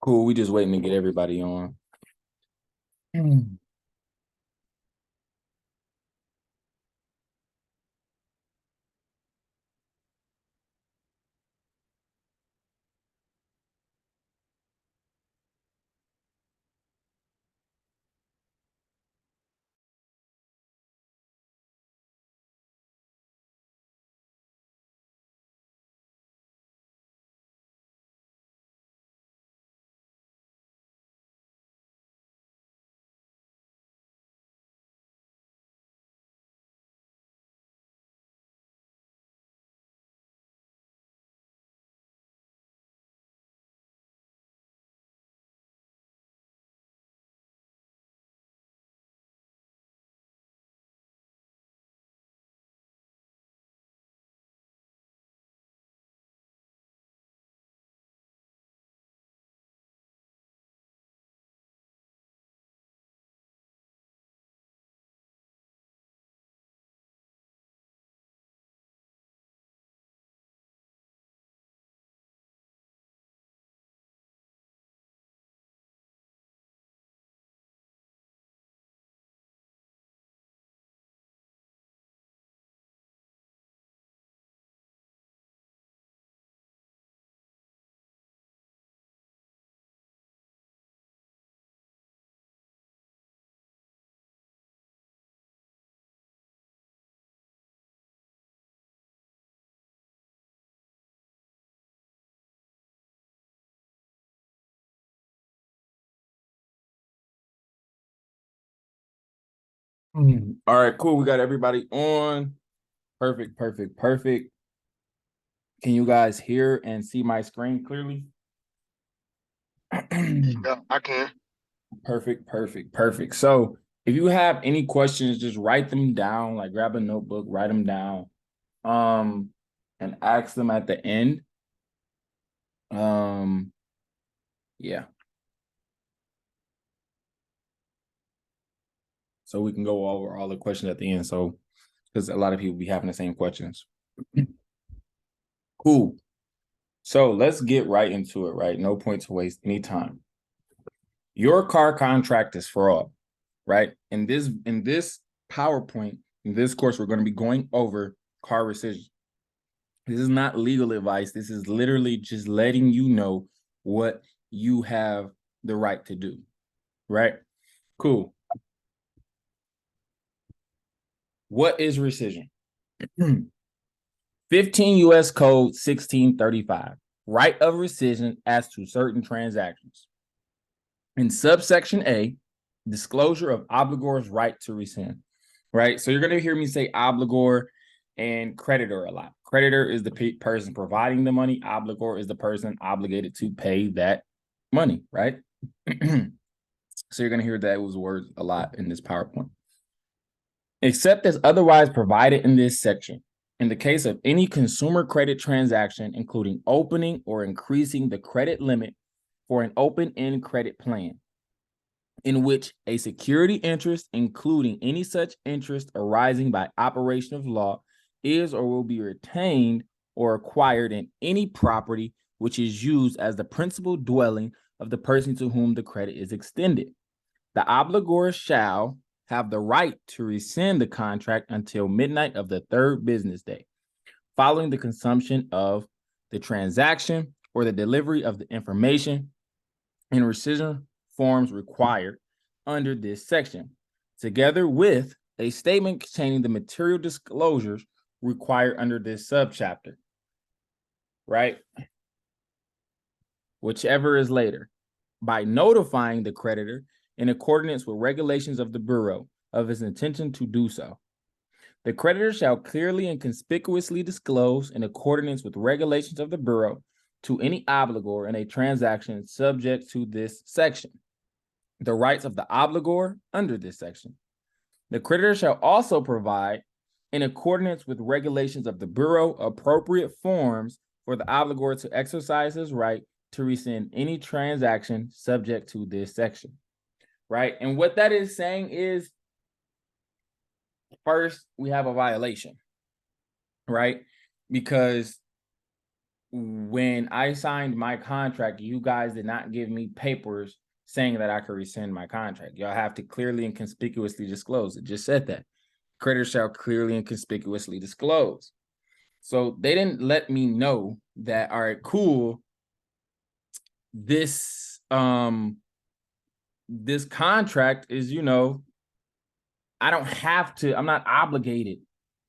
Cool. We just waiting to get everybody on. All right, cool. We got everybody on. Perfect, perfect, perfect. Can you guys hear and see my screen clearly? Yeah, I can. Perfect, perfect, perfect. So if you have any questions, just write them down, like grab a notebook, write them down, um, and ask them at the end. Um, yeah. So we can go over all the questions at the end. So because a lot of people be having the same questions. Cool. So let's get right into it, right? No point to waste any time. Your car contract is fraud, right? In this PowerPoint, in this course, we're going to be going over car rescission. This is not legal advice. This is literally just letting you know what you have the right to do, right? Cool. What is rescission? 15 U.S. Code 1635, right of rescission as to certain transactions. In subsection A, disclosure of obligor's right to rescind, right? So you're going to hear me say obligor and creditor a lot. Creditor is the person providing the money. Obligor is the person obligated to pay that money, right? So you're going to hear those words a lot in this PowerPoint. Except as otherwise provided in this section, in the case of any consumer credit transaction, including opening or increasing the credit limit for an open-end credit plan, in which a security interest, including any such interest arising by operation of law, is or will be retained or acquired in any property which is used as the principal dwelling of the person to whom the credit is extended. The obligor shall have the right to rescind the contract until midnight of the third business day, following the consummation of the transaction or the delivery of the information and rescission forms required under this section, together with a statement containing the material disclosures required under this subchapter, right? Whichever is later, by notifying the creditor in accordance with regulations of the Bureau of his intention to do so. The creditor shall clearly and conspicuously disclose, in accordance with regulations of the Bureau, to any obligor in a transaction subject to this section, the rights of the obligor under this section. The creditor shall also provide, in accordance with regulations of the Bureau, appropriate forms for the obligor to exercise his right to rescind any transaction subject to this section, right? And what that is saying is, first, we have a violation, right? Because when I signed my contract, you guys did not give me papers saying that I could rescind my contract. Y'all have to clearly and conspicuously disclose. It just said that. Creditor shall clearly and conspicuously disclose. So they didn't let me know that, all right, cool. This this contract is, I don't have to, I'm not obligated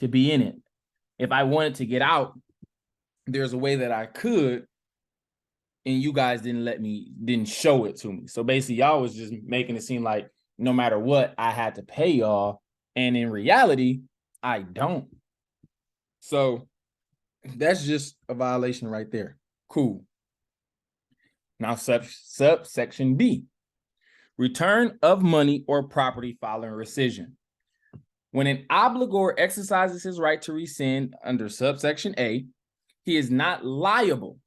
to be in it. If I wanted to get out, there's a way that I could, and you guys didn't show it to me. So basically, y'all was just making it seem like no matter what, I had to pay y'all. And in reality, I don't. So that's just a violation right there. Cool. Now, subsection B, return of money or property following rescission. When an obligor exercises his right to rescind under subsection A, he is not liable.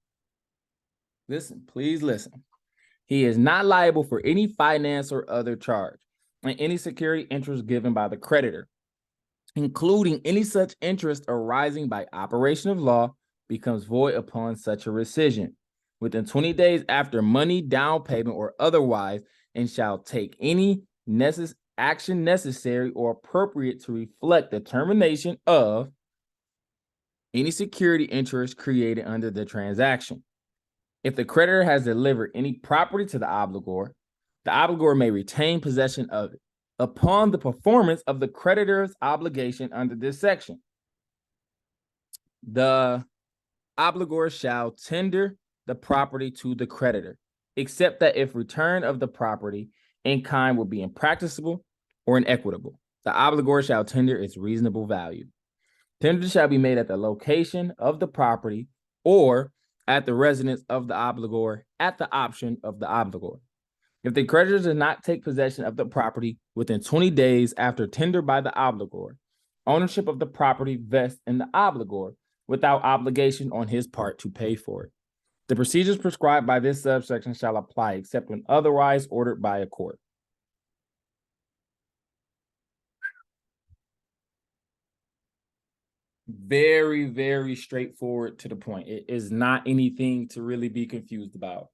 Listen, please listen. He is not liable for any finance or other charge and any security interest given by the creditor, including any such interest arising by operation of law, becomes void upon such a rescission within 20 days after money, down payment, or otherwise, and shall take any action necessary or appropriate to reflect the termination of any security interest created under the transaction. If the creditor has delivered any property to the obligor may retain possession of it upon the performance of the creditor's obligation under this section. The obligor shall tender the property to the creditor, except that if return of the property in kind will be impracticable or inequitable, the obligor shall tender its reasonable value. Tender shall be made at the location of the property or at the residence of the obligor at the option of the obligor. If the creditor does not take possession of the property within 20 days after tender by the obligor, ownership of the property vests in the obligor without obligation on his part to pay for it. The procedures prescribed by this subsection shall apply except when otherwise ordered by a court. Very, very straightforward to the point. It is not anything to really be confused about.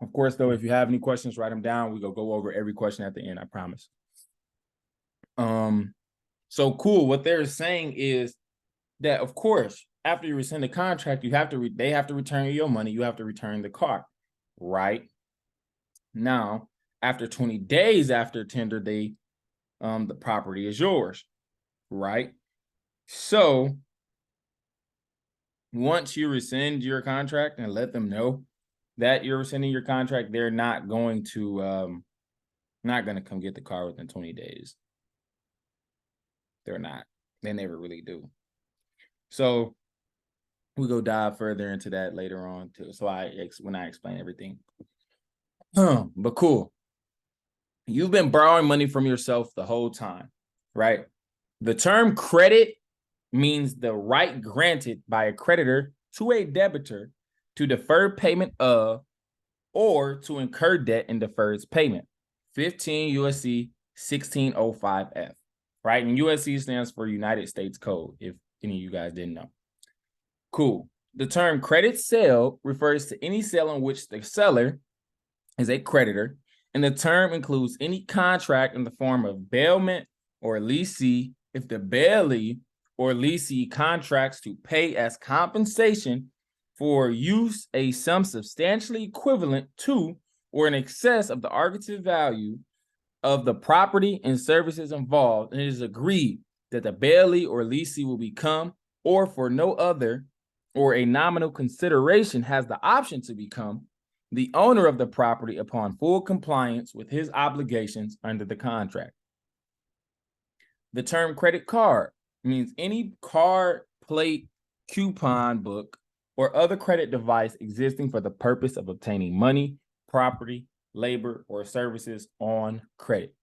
Of course, though, if you have any questions, write them down. We'll go over every question at the end, I promise. So cool. What they're saying is that, of course, after you rescind the contract, they have to return you your money. You have to return the car, right? Now, after 20 days after tender date, the property is yours, right? So once you rescind your contract and let them know that you're rescinding your contract, they're not going to come get the car within 20 days. They're not. They never really do. So we go dive further into that later on too. So when I explain everything. But cool. You've been borrowing money from yourself the whole time, right? The term credit means the right granted by a creditor to a debtor to defer payment of or to incur debt and defers payment. 15 USC 1605F, right? And USC stands for United States Code, if any of you guys didn't know. Cool. The term credit sale refers to any sale in which the seller is a creditor, and the term includes any contract in the form of bailment or leasee if the bailee or leasee contracts to pay as compensation for use a sum substantially equivalent to or in excess of the argutive value of the property and services involved, and it is agreed that the bailee or leasee will become, or for no other, or a nominal consideration has the option to become, the owner of the property upon full compliance with his obligations under the contract. The term credit card means any card, plate, coupon book, or other credit device existing for the purpose of obtaining money, property, labor, or services on credit.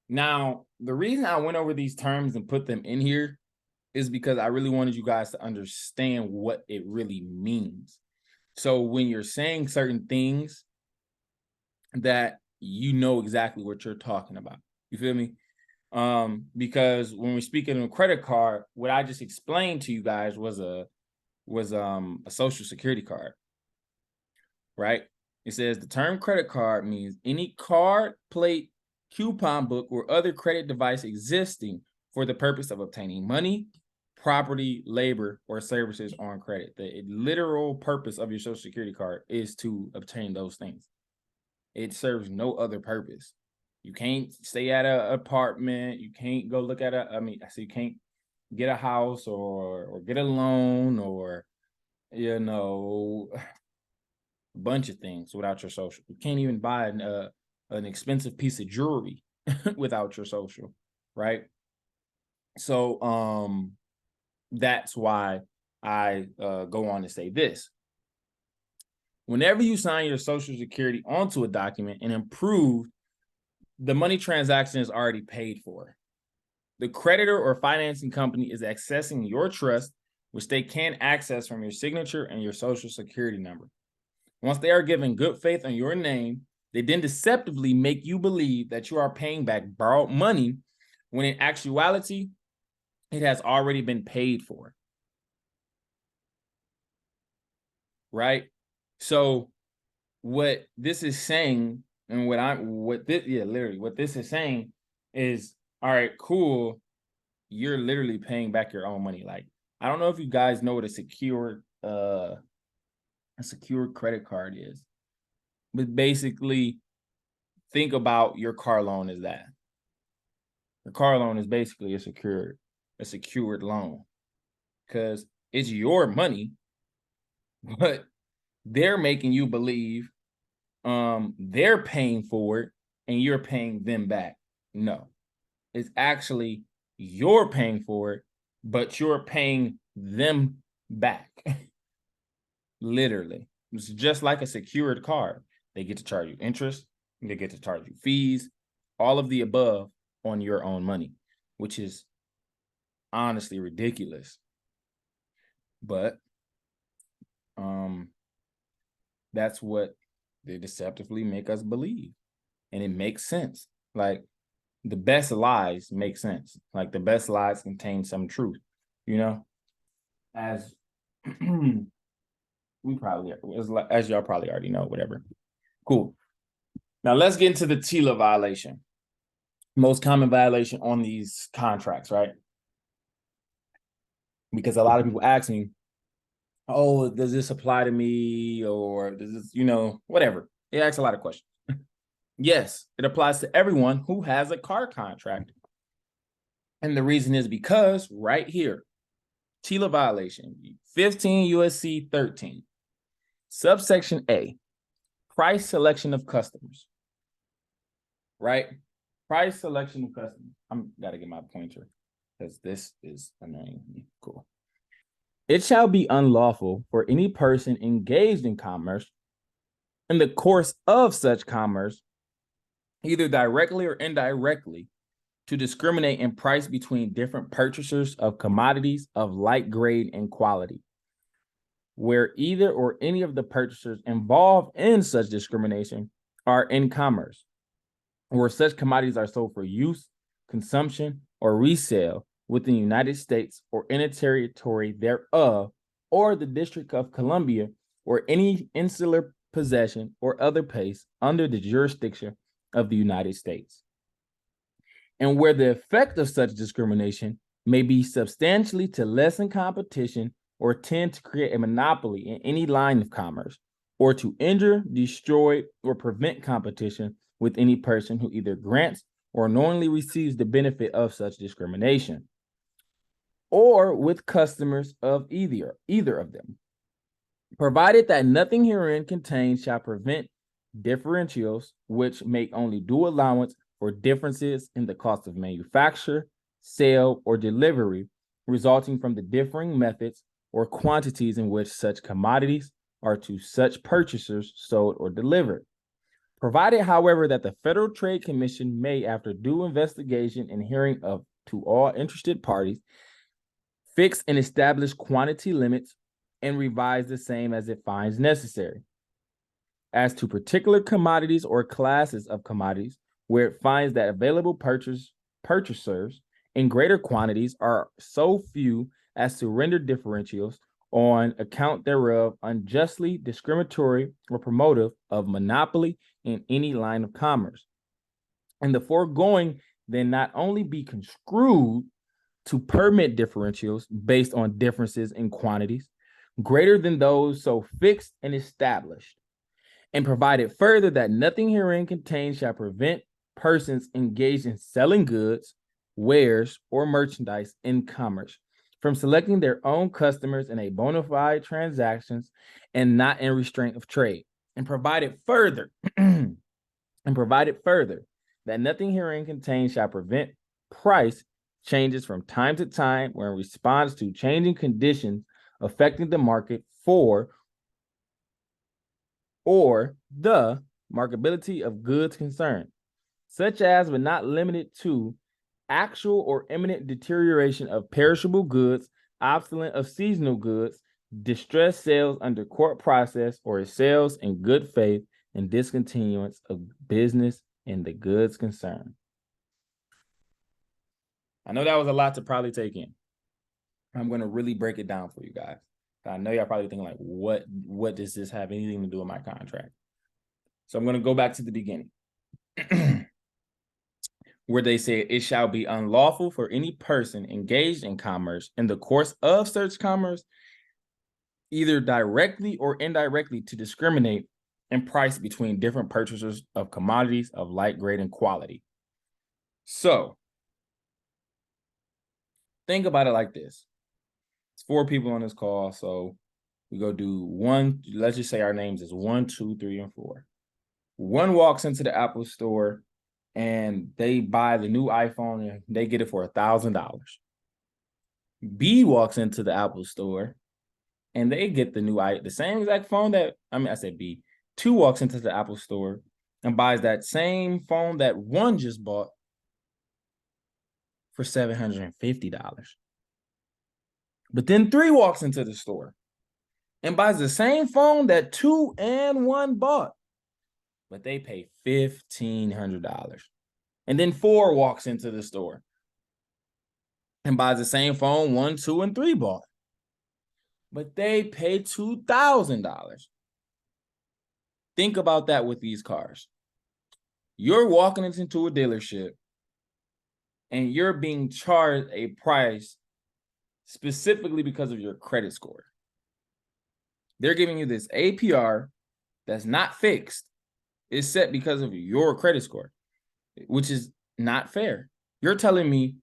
Now, the reason I went over these terms and put them in here is because I really wanted you guys to understand what it really means. So when you're saying certain things, that you know exactly what you're talking about. You feel me? Because when we're speaking of a credit card, what I just explained to you guys was a was a social security card, right? It says the term credit card means any card, plate, coupon book, or other credit device existing for the purpose of obtaining money, property, labor, or services on credit. The literal purpose of your social security card is to obtain those things. It serves no other purpose. You can't stay at an apartment. You can't go look at you can't get a house or get a loan or, a bunch of things without your social. You can't even buy an expensive piece of jewelry without your social, right? So that's why I go on to say this. Whenever you sign your social security onto a document and approve, the money transaction is already paid for. The creditor or financing company is accessing your trust, which they can access from your signature and your social security number. Once they are given good faith on your name, they then deceptively make you believe that you are paying back borrowed money when in actuality, it has already been paid for. Right? So what this is saying, and what this is saying is, all right, cool. You're literally paying back your own money. Like, I don't know if you guys know what a secured credit card is, but basically think about your car loan as that. Your car loan is basically a secured loan because it's your money, but they're making you believe they're paying for it and you're paying them back. No, it's actually you're paying for it, but you're paying them back. Literally. It's just like a secured card. They get to charge you interest, they get to charge you fees, all of the above on your own money, which is honestly ridiculous. But that's what they deceptively make us believe. And it makes sense. Like, the best lies make sense. Like, the best lies contain some truth, as as y'all probably already know, whatever. Cool. Now let's get into the TILA violation. Most common violation on these contracts, right? Because a lot of people ask me, oh, does this apply to me? Or does this, whatever. They ask a lot of questions. Yes, it applies to everyone who has a car contract. And the reason is because right here, TILA violation, 15 USC 13, subsection A, price selection of customers, right? Price selection of customers. I'm got to get my pointer because this is annoying me. Cool. It shall be unlawful for any person engaged in commerce in the course of such commerce, either directly or indirectly, to discriminate in price between different purchasers of commodities of like grade and quality, where either or any of the purchasers involved in such discrimination are in commerce, where such commodities are sold for use, consumption, or resale within the United States or in a territory thereof, or the District of Columbia, or any insular possession or other place under the jurisdiction of the United States. And where the effect of such discrimination may be substantially to lessen competition or tend to create a monopoly in any line of commerce, or to injure, destroy, or prevent competition with any person who either grants or knowingly receives the benefit of such discrimination, or with customers of either of them, provided that nothing herein contained shall prevent differentials which make only due allowance for differences in the cost of manufacture, sale, or delivery resulting from the differing methods or quantities in which such commodities are to such purchasers sold or delivered. Provided, however, that the Federal Trade Commission may, after due investigation and hearing to all interested parties, fix and establish quantity limits and revise the same as it finds necessary. As to particular commodities or classes of commodities, where it finds that available purchasers in greater quantities are so few as to render differentials on account thereof unjustly discriminatory or promotive of monopoly in any line of commerce. And the foregoing then not only be construed to permit differentials based on differences in quantities greater than those so fixed and established, and provided further that nothing herein contained shall prevent persons engaged in selling goods, wares, or merchandise in commerce from selecting their own customers in a bona fide transactions and not in restraint of trade, and provided further that nothing herein contained shall prevent price changes from time to time or in response to changing conditions affecting the market for or the marketability of goods concerned, such as but not limited to actual or imminent deterioration of perishable goods, obsolete of seasonal goods, distressed sales under court process, or sales in good faith and discontinuance of business in the goods concerned. I know that was a lot to probably take in. I'm going to really break it down for you guys. I know y'all probably thinking like, what does this have anything to do with my contract? So I'm going to go back to the beginning where they say it shall be unlawful for any person engaged in commerce in the course of such commerce, either directly or indirectly, to discriminate in price between different purchasers of commodities of like grade and quality. So think about it like this. It's 4 people on this call, so we go do one. Let's just say our names is 1, 2, 3, and 4. One walks into the Apple store and they buy the new iPhone and they get it for $1,000. B walks into the Apple store and they get the same exact phone I said B. 2 walks into the Apple store and buys that same phone that 1 just bought for $750. But then 3 walks into the store and buys the same phone that 2 and 1 bought, but they pay $1,500. And then 4 walks into the store and buys the same phone 1, 2, and 3 bought, but they pay $2,000. Think about that with these cars. You're walking into a dealership and you're being charged a price specifically because of your credit score. They're giving you this APR that's not fixed. It's set because of your credit score, which is not fair. You're telling me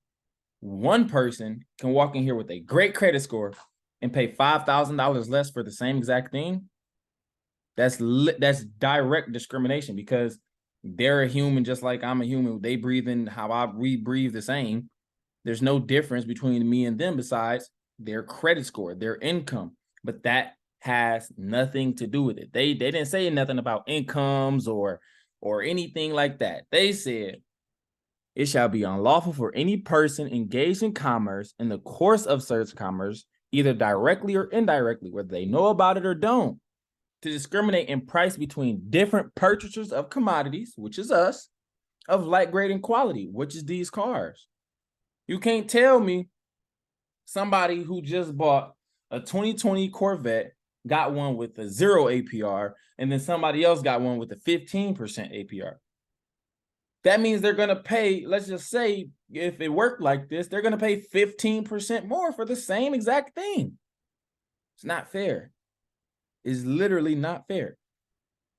one person can walk in here with a great credit score and pay $5,000 less for the same exact thing? That's direct discrimination because they're a human just like I'm a human. They breathe in how we breathe the same. There's no difference between me and them besides their credit score, their income. But that has nothing to do with it. They didn't say nothing about incomes or anything like that. They said it shall be unlawful for any person engaged in commerce in the course of such commerce, either directly or indirectly, whether they know about it or don't, to discriminate in price between different purchasers of commodities, which is us, of like grade and quality, which is these cars. You can't tell me somebody who just bought a 2020 Corvette got one with a 0 APR, and then somebody else got one with a 15% APR. That means they're going to pay, let's just say, if it worked like this, they're going to pay 15% more for the same exact thing. It's not fair. It's literally not fair.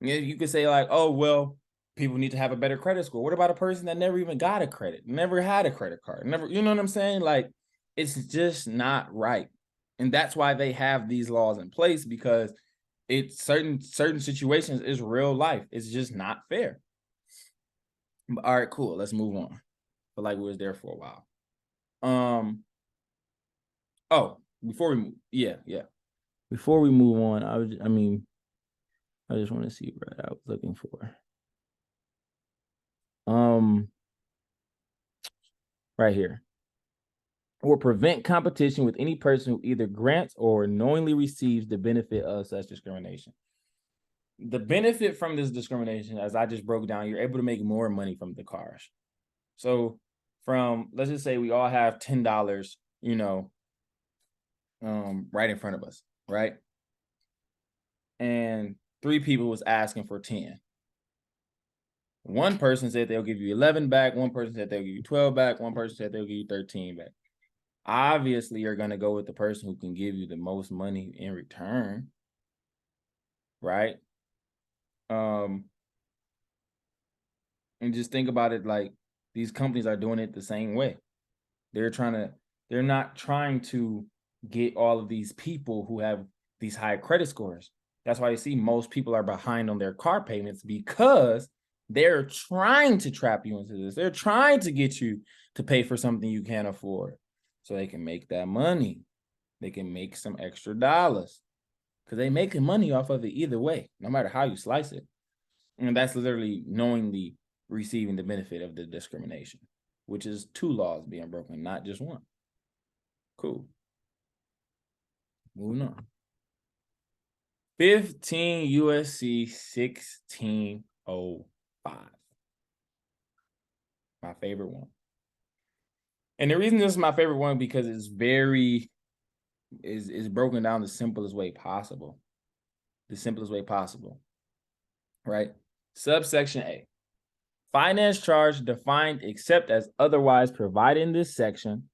You could say like, oh, well, people need to have a better credit score. What about a person that never even got a credit, never had a credit card, never, you know what I'm saying? Like, it's just not right. And that's why they have these laws in place, because it's certain situations is real life. It's just not fair. All right, cool. Let's move on. But like we was there for a while. Oh, before we move, yeah. Before we move on, I just want to see what I was looking for. Right here. Or prevent competition with any person who either grants or knowingly receives the benefit of such discrimination. The benefit from this discrimination, as I just broke down, you're able to make more money from the cars. So let's just say we all have $10, right in front of us. right? And 3 people was asking for 10. One person said they'll give you 11 back. One person said they'll give you 12 back. One person said they'll give you 13 back. Obviously, you're going to go with the person who can give you the most money in return, right? And just think about it, like these companies are doing it the same way. They're not trying to get all of these people who have these high credit scores. That's why you see most people are behind on their car payments, because they're trying to trap you into this. They're trying to get you to pay for something you can't afford so they can make that money. They can make some extra dollars because they're making money off of it either way, no matter how you slice it. And that's literally knowingly receiving the benefit of the discrimination, which is 2 laws being broken, not just 1. Cool. Moving on. 15 USC 1605. My favorite one. And the reason this is my favorite one because it's is broken down the simplest way possible. The simplest way possible. Right? Subsection A. Finance charge defined except as otherwise provided in this section.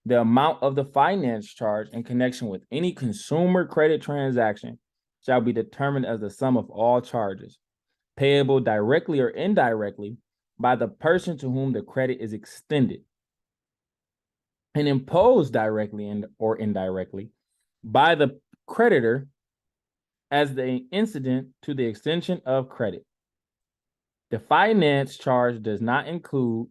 The amount of the finance charge in connection with any consumer credit transaction shall be determined as the sum of all charges, payable directly or indirectly by the person to whom the credit is extended, and imposed directly or indirectly by the creditor as the incident to the extension of credit. The finance charge does not include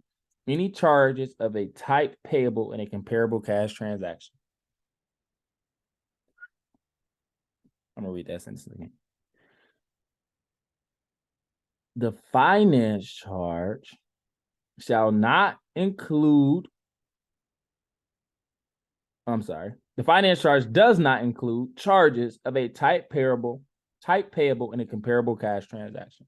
any charges of a type payable in a comparable cash transaction. I'm going to read that sentence again. The finance charge shall not include, the finance charge does not include charges of a type payable in a comparable cash transaction.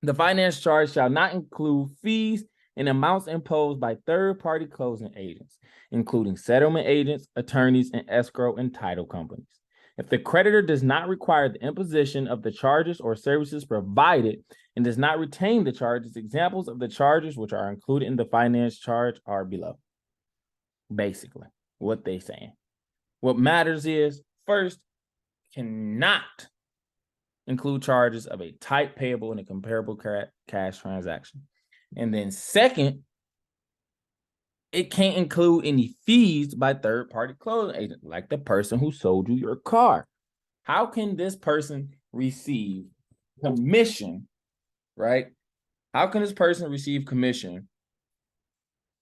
The finance charge shall not include fees and amounts imposed by third-party closing agents, including settlement agents, attorneys, and escrow and title companies. If the creditor does not require the imposition of the charges or services provided and does not retain the charges, examples of the charges which are included in the finance charge are below. Basically, what they're saying. What matters is, first, cannot include charges of a type payable in a comparable cash transaction. And then second, it can't include any fees by third-party closing agent, like the person who sold you your car. How can this person receive commission, right? How can this person receive commission?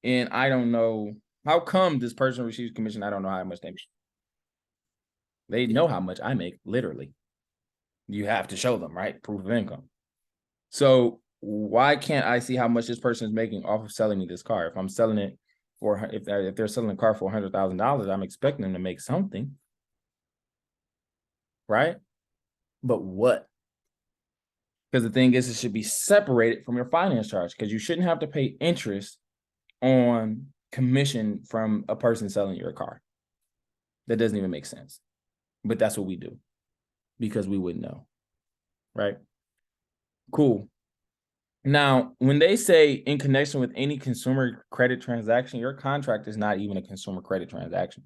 And I don't know, how come this person receives commission? I don't know how much they make. They know how much I make, literally. You have to show them, right? Proof of income. So why can't I see how much this person is making off of selling me this car? If I'm selling it for, if they're selling a car for $100,000, I'm expecting them to make something, right? But what? Because the thing is, it should be separated from your finance charge, because you shouldn't have to pay interest on commission from a person selling your car. That doesn't even make sense. But that's what we do, because we wouldn't know, right? Cool. Now, when they say in connection with any consumer credit transaction, your contract is not even a consumer credit transaction.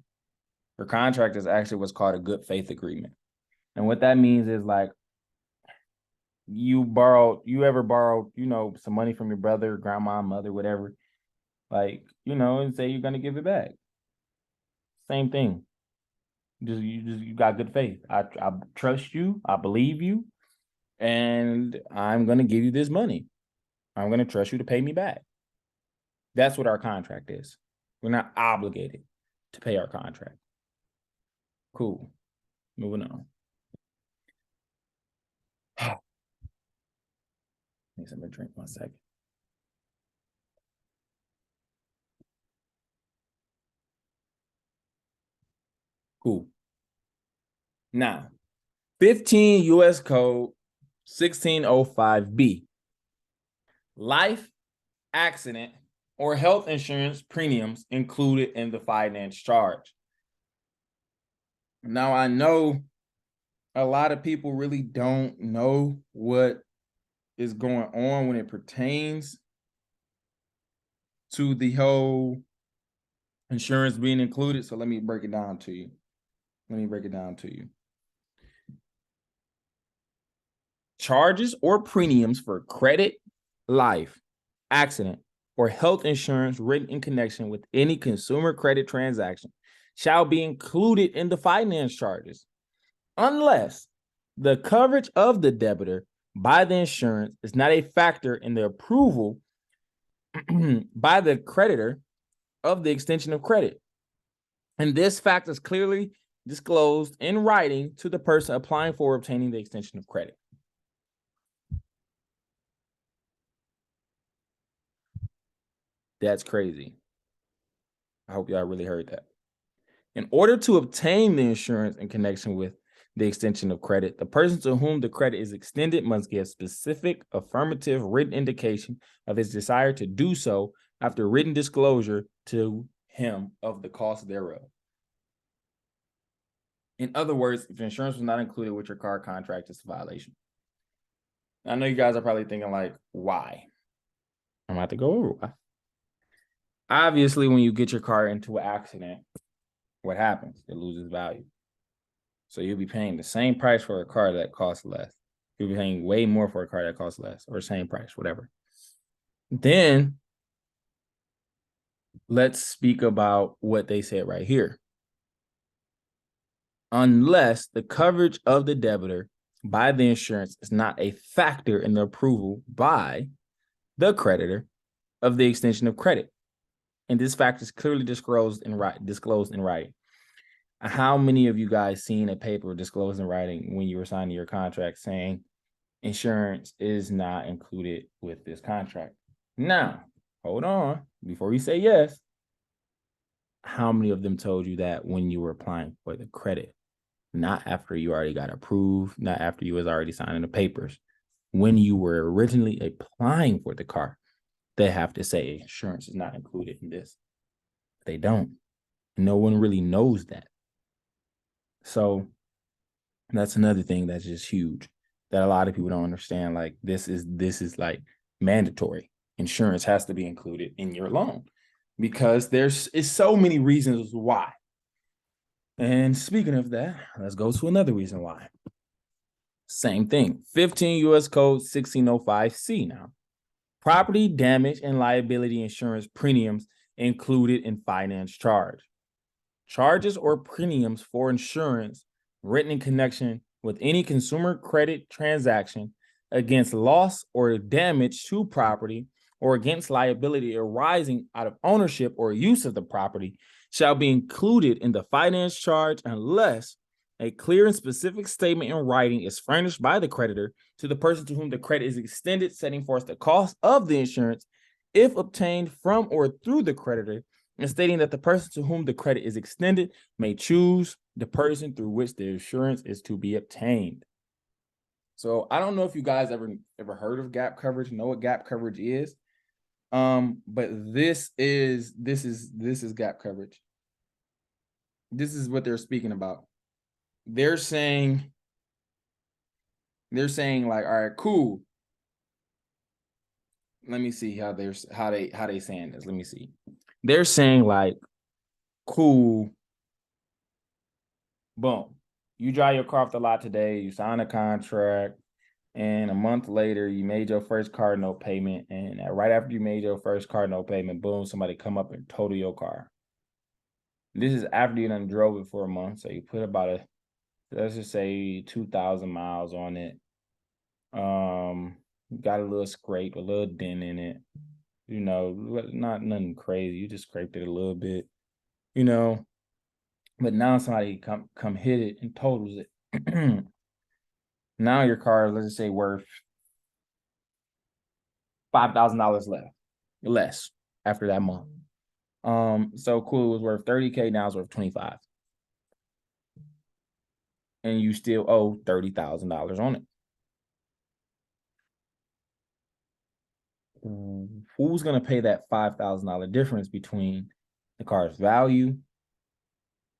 Your contract is actually what's called a good faith agreement. And what that means is, like, you ever borrowed, some money from your brother, grandma, mother, whatever, like, and say you're going to give it back. Same thing. You got good faith. I trust you. I believe you. And I'm going to give you this money. I'm going to trust you to pay me back. That's what our contract is. We're not obligated to pay our contract. Cool. Moving on. Need something to drink 1 second. Cool. Now, 15 U.S. Code 1605B. Life, accident, or health insurance premiums included in the finance charge. Now, I know a lot of people really don't know what is going on when it pertains to the whole insurance being included. So let me break it down to you. Charges or premiums for credit, life, accident, or health insurance written in connection with any consumer credit transaction shall be included in the finance charges, unless the coverage of the debtor by the insurance is not a factor in the approval by the creditor of the extension of credit. And this fact is clearly disclosed in writing to the person applying for obtaining the extension of credit. That's crazy. I hope y'all really heard that. In order to obtain the insurance in connection with the extension of credit, the person to whom the credit is extended must give specific affirmative written indication of his desire to do so after written disclosure to him of the cost thereof. In other words, if insurance was not included with your car contract, it's a violation. I know you guys are probably thinking like, why? I'm about to go over why. Obviously, when you get your car into an accident, what happens? It loses value. So you'll be paying the same price for a car that costs less. You'll be paying way more for a car that costs less, or same price, whatever. Then let's speak about what they said right here. Unless the coverage of the debtor by the insurance is not a factor in the approval by the creditor of the extension of credit. And this fact is clearly disclosed in writing. How many of you guys seen a paper disclosed in writing when you were signing your contract saying insurance is not included with this contract? Now, hold on. Before you say yes, how many of them told you that when you were applying for the credit? Not after you already got approved, not after you was already signing the papers. When you were originally applying for the car, they have to say insurance is not included in this. They don't. No one really knows that. So that's another thing that's just huge that a lot of people don't understand. Like this is like mandatory. Insurance has to be included in your loan because there's so many reasons why. And speaking of that, let's go to another reason why. Same thing. 15 U.S. Code 1605C now. Property damage and liability insurance premiums included in finance charge. Charges or premiums for insurance written in connection with any consumer credit transaction against loss or damage to property or against liability arising out of ownership or use of the property shall be included in the finance charge unless a clear and specific statement in writing is furnished by the creditor to the person to whom the credit is extended, setting forth the cost of the insurance if obtained from or through the creditor, and stating that the person to whom the credit is extended may choose the person through which the insurance is to be obtained. So I don't know if you guys ever heard of gap coverage, know what gap coverage is. But this is gap coverage. This is what they're speaking about. They're saying like, all right, cool. Let me see how they saying this. Let me see. They're saying like, cool. Boom. You drive your car off the lot today, you sign a contract, and a month later you made your first car note payment. And right after you made your first car note payment, boom, somebody come up and total your car. This is after you done drove it for a month. So you put about let's just say 2,000 miles on it. Got a little scrape, a little dent in it. You know, not nothing crazy. You just scraped it a little bit, you know. But now somebody come hit it and totals it. Now your car, let's just say, worth $5,000 less after that month. So cool, it was worth 30K, now it's worth 25. And you still owe $30,000 on it. Who's gonna pay that $5,000 difference between the car's value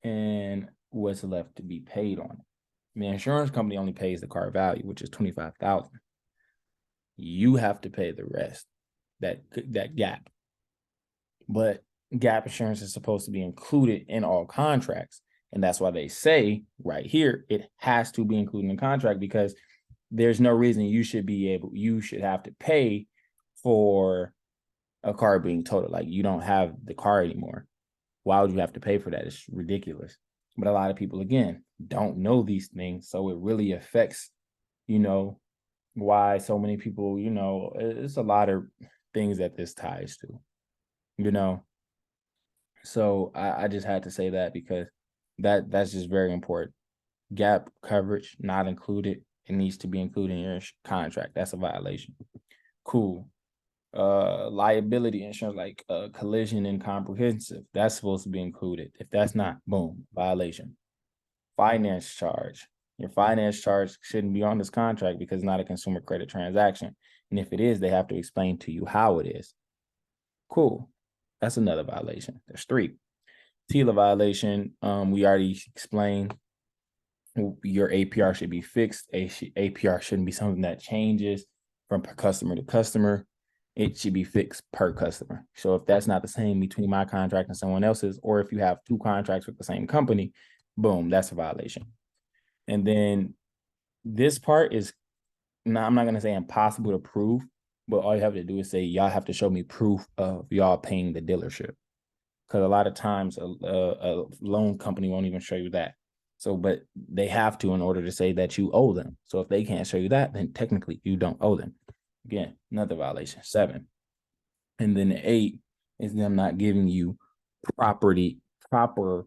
and what's left to be paid on it. The insurance company only pays the car value, which is $25,000. You have to pay the rest, that gap. But gap insurance is supposed to be included in all contracts. And that's why they say right here, it has to be included in the contract, because there's no reason you should have to pay for a car being totaled. Like, you don't have the car anymore. Why would you have to pay for that? It's ridiculous. But a lot of people, again, don't know these things. So it really affects, why so many people, it's a lot of things that this ties to, So I just had to say that, because that's just very important. Gap coverage not included. It needs to be included in your contract. That's a violation. Cool. Liability insurance, like collision and comprehensive, that's supposed to be included. If that's not, boom, violation. Finance charge. Your finance charge shouldn't be on this contract because it's not a consumer credit transaction. And if it is, they have to explain to you how it is. Cool. That's another violation. There's 3. TILA violation. We already explained. Your APR should be fixed. APR shouldn't be something that changes from customer to customer. It should be fixed per customer. So if that's not the same between my contract and someone else's, or if you have 2 contracts with the same company, boom, that's a violation. And then this part is, now I'm not going to say impossible to prove, but all you have to do is say, y'all have to show me proof of y'all paying the dealership. Because a lot of times a loan company won't even show you that. So, but they have to in order to say that you owe them. So if they can't show you that, then technically you don't owe them. Again, another violation. 7. And then 8 is them not giving you proper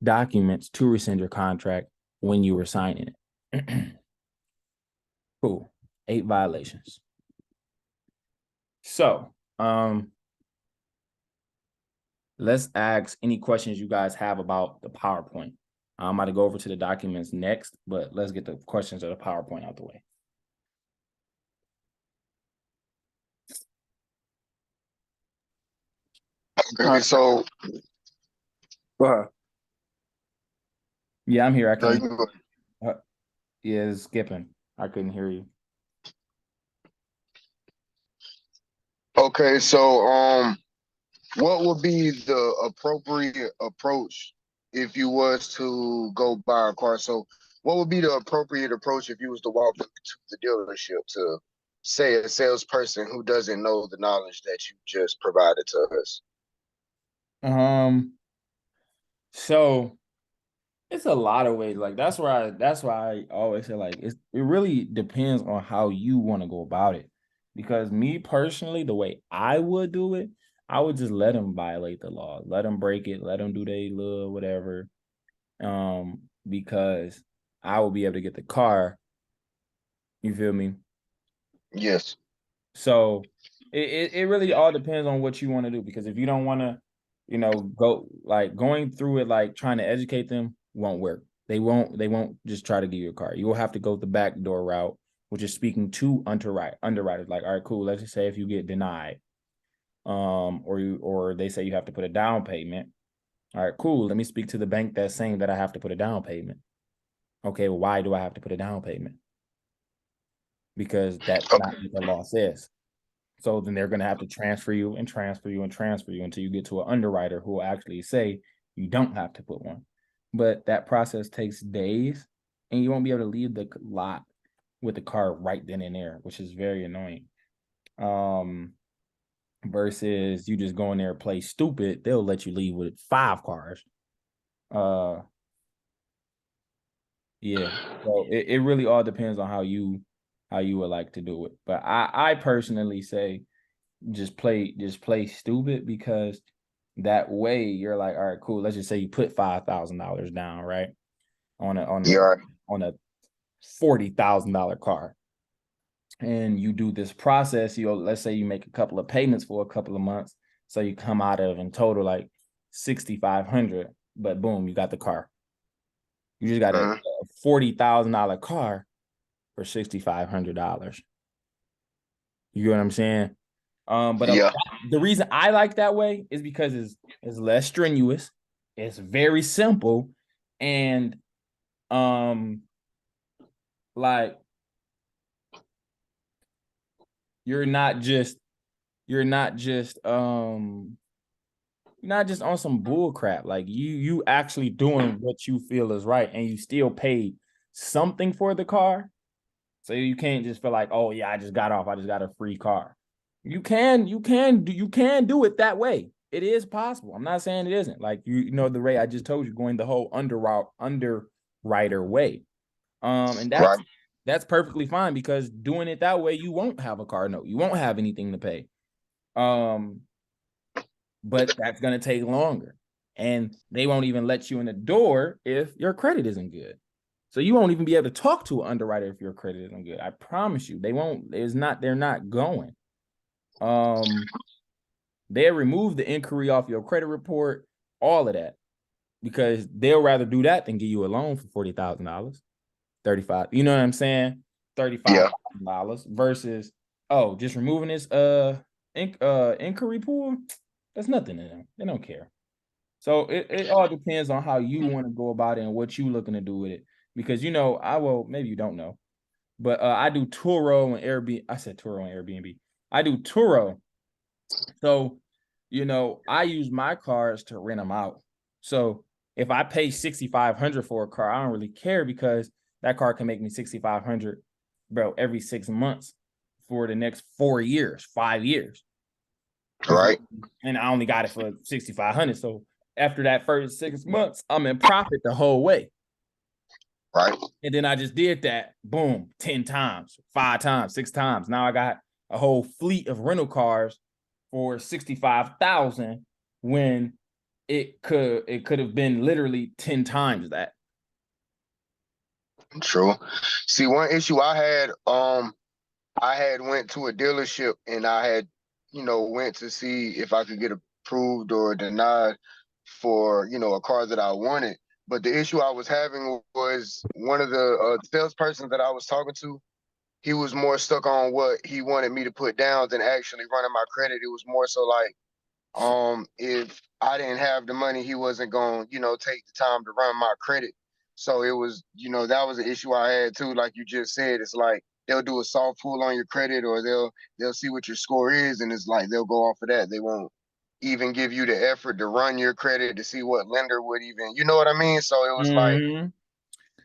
documents to rescind your contract when you were signing it. Cool. 8 violations. So, let's ask any questions you guys have about the PowerPoint. I'm going to go over to the documents next, but let's get the questions of the PowerPoint out the way. Okay, so Go ahead. Yeah, I'm here. I no, you can. can go. Yeah, it's skipping. I couldn't hear you. Okay, so what would be the appropriate approach if you was to go buy a car? So what would be the appropriate approach if you was to walk into the dealership to, say, a salesperson who doesn't know the knowledge that you just provided to us? So it's a lot of ways. Like, that's why I always say, like, it really depends on how you want to go about it. Because me personally, the way I would do it, I would just let them violate the law, let them break it, let them do their little whatever. Because I will be able to get the car. You feel me? Yes. So it really all depends on what you want to do. Because if you don't want to, go like going through it, like trying to educate them won't work. They won't just try to give you a car. You will have to go the back door route, which is speaking to underwriters. Like, all right, cool. Let's just say if you get denied, or they say you have to put a down payment. All right, cool. Let me speak to the bank that's saying that I have to put a down payment. Okay, well, why do I have to put a down payment? Because that's not what the law says. So then they're going to have to transfer you until you get to an underwriter who will actually say you don't have to put one. But that process takes days, and you won't be able to leave the lot with the car right then and there, which is very annoying. Versus you just go in there and play stupid, they'll let you leave with 5 cars. Yeah. So it really all depends on how you would like to do it. But I personally say just play stupid, because that way you're like, all right, cool. Let's just say you put $5,000 down, right? On a $40,000 car. And you do this process, let's say you make a couple of payments for a couple of months. So you come out of in total like $6,500, but boom, you got the car. You just got a $40,000 car for $6,500. You know what I'm saying? But the reason I like that way is because it's less strenuous. It's very simple, And like you're not just not just on some bull crap. Like you actually doing what you feel is right, and you still paid something for the car. So you can't just feel like, oh yeah, I just got a free car. You can do it that way. It is possible. I'm not saying it isn't. Like you know the way I just told you, going the whole underwriter way. And Right. that's perfectly fine, because doing it that way, you won't have a car note. You won't have anything to pay. But that's going to take longer, and they won't even let you in the door if your credit isn't good. So you won't even be able to talk to an underwriter if your credit isn't good. I promise you, they won't. They're not going. They'll remove the inquiry off your credit report, all of that, because they'll rather do that than give you a loan for $40,000, 35. You know what I'm saying? $35,000 versus, oh, just removing this inquiry pool. That's nothing to them. They don't care. So it all depends on how you want to go about it and what you looking to do with it. Because maybe you don't know, but I do Turo and Airbnb. I said Turo and Airbnb. I do Turo. So, I use my cars to rent them out. So if I pay $6,500 for a car, I don't really care, because that car can make me $6,500, bro, every 6 months for the next 4 years, 5 years. Right. And I only got it for $6,500. So after that first 6 months, I'm in profit the whole way. Right. And then I just did that, boom, 10 times, 5 times, 6 times. Now I got a whole fleet of rental cars for $65,000 when it could have been literally 10 times that. True. See, one issue I had went to a dealership and I had, went to see if I could get approved or denied for, a car that I wanted. But the issue I was having was one of the salespersons that I was talking to, he was more stuck on what he wanted me to put down than actually running my credit. It was more so like, if I didn't have the money, he wasn't going, take the time to run my credit. So it was, that was an issue I had too. Like you just said, it's like they'll do a soft pull on your credit, or they'll see what your score is, and it's like they'll go off of that. They won't even give you the effort to run your credit to see what lender would even, you know what I mean? So it was like Mm-hmm.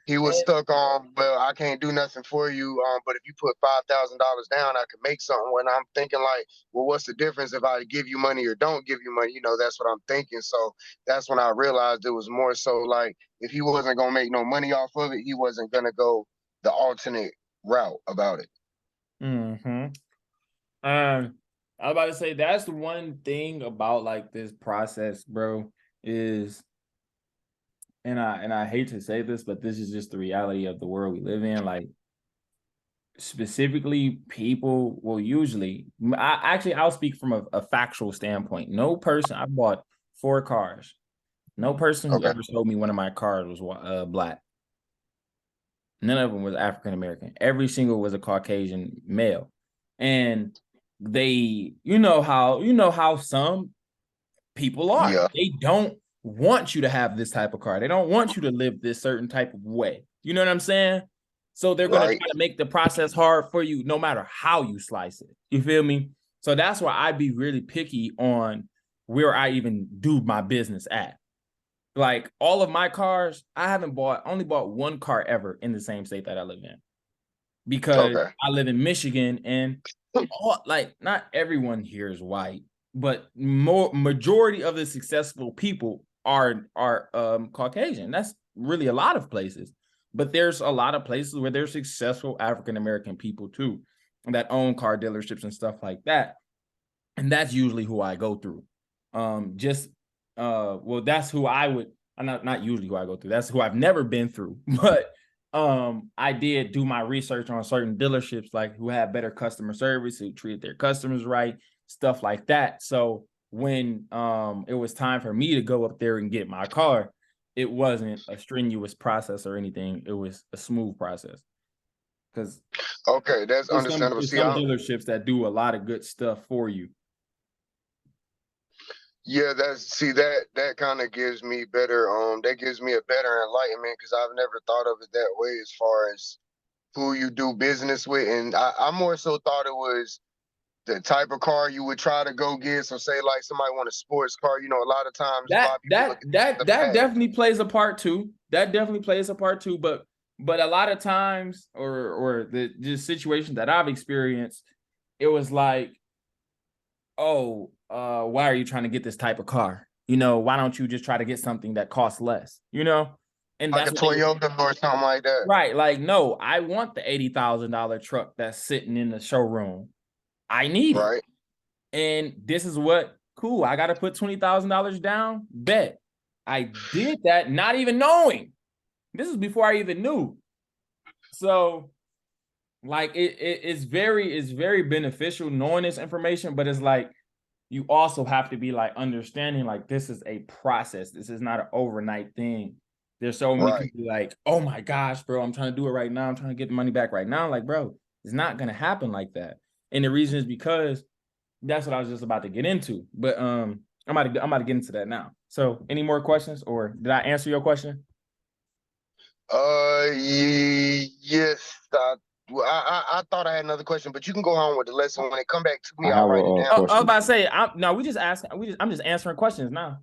he was stuck on, well, I can't do nothing for you. But if you put $5,000 down, I could make something. When I'm thinking like, well, what's the difference if I give you money or don't give you money? That's what I'm thinking. So that's when I realized it was more so like, if he wasn't gonna make no money off of it, he wasn't gonna go the alternate route about it. Mm-hmm. I was about to say, that's the one thing about like this process, bro, is, and I hate to say this, but this is just the reality of the world we live in. Like, specifically, people will usually, I'll speak from a factual standpoint. No person, I bought 4 cars. No person who Okay. ever sold me one of my cars was Black. None of them was African American. Every single was a Caucasian male. And they, how some people are. Yeah. They don't want you to have this type of car. They don't want you to live this certain type of way. You know what I'm saying? So they're going to Right. try to make the process hard for you no matter how you slice it. You feel me? So that's why I'd be really picky on where I even do my business at. Like, all of my cars, I only bought 1 car ever in the same state that I live in, because Okay. I live in Michigan, and not everyone here is white, but majority of the successful people are Caucasian. That's really a lot of places, but there's a lot of places where there's successful African American people too, that own car dealerships and stuff like that, and that's usually who I go through. That's who I would, not usually who I go through. That's who I've never been through, but I did do my research on certain dealerships, like who have better customer service, who treat their customers right, stuff like that. So when it was time for me to go up there and get my car, it wasn't a strenuous process or anything. It was a smooth process, because Okay, that's understandable. there's See, some dealerships that do a lot of good stuff for you. Yeah, that kind of gives me better that gives me a better enlightenment because I've never thought of it that way as far as who you do business with. And I more so thought it was the type of car you would try to go get. So say like somebody want a sports car, you know, a lot of times a lot That of people look that at that the that back, definitely plays a part too. That definitely plays a part too. But a lot of times, or the just situations that I've experienced, it was like, oh, why are you trying to get this type of car? You know, why don't you just try to get something that costs less? You know, and like a that's what they Toyota or something like that. right. Like, no, I want the $80,000 truck that's sitting in the showroom. I need it, Right. and this is what cool. I got to put $20,000 down. Bet I did that, not even knowing. This is before I even knew. So, like, it's very beneficial knowing this information, but it's like you also have to be like understanding like this is a process. This is not an overnight thing. There's so many Right. people like, oh my gosh, bro, I'm trying to do it right now. I'm trying to get the money back right now. Like, bro, it's not gonna happen like that. And the reason is because that's what I was just about to get into. But I'm about to get into that now. So any more questions or did I answer your question? Yes. I thought I had another question, but you can go on with the lesson. When it come back to I me, I'll have write it a, down. I was question. about to say, no, we just asking. I'm just answering questions now.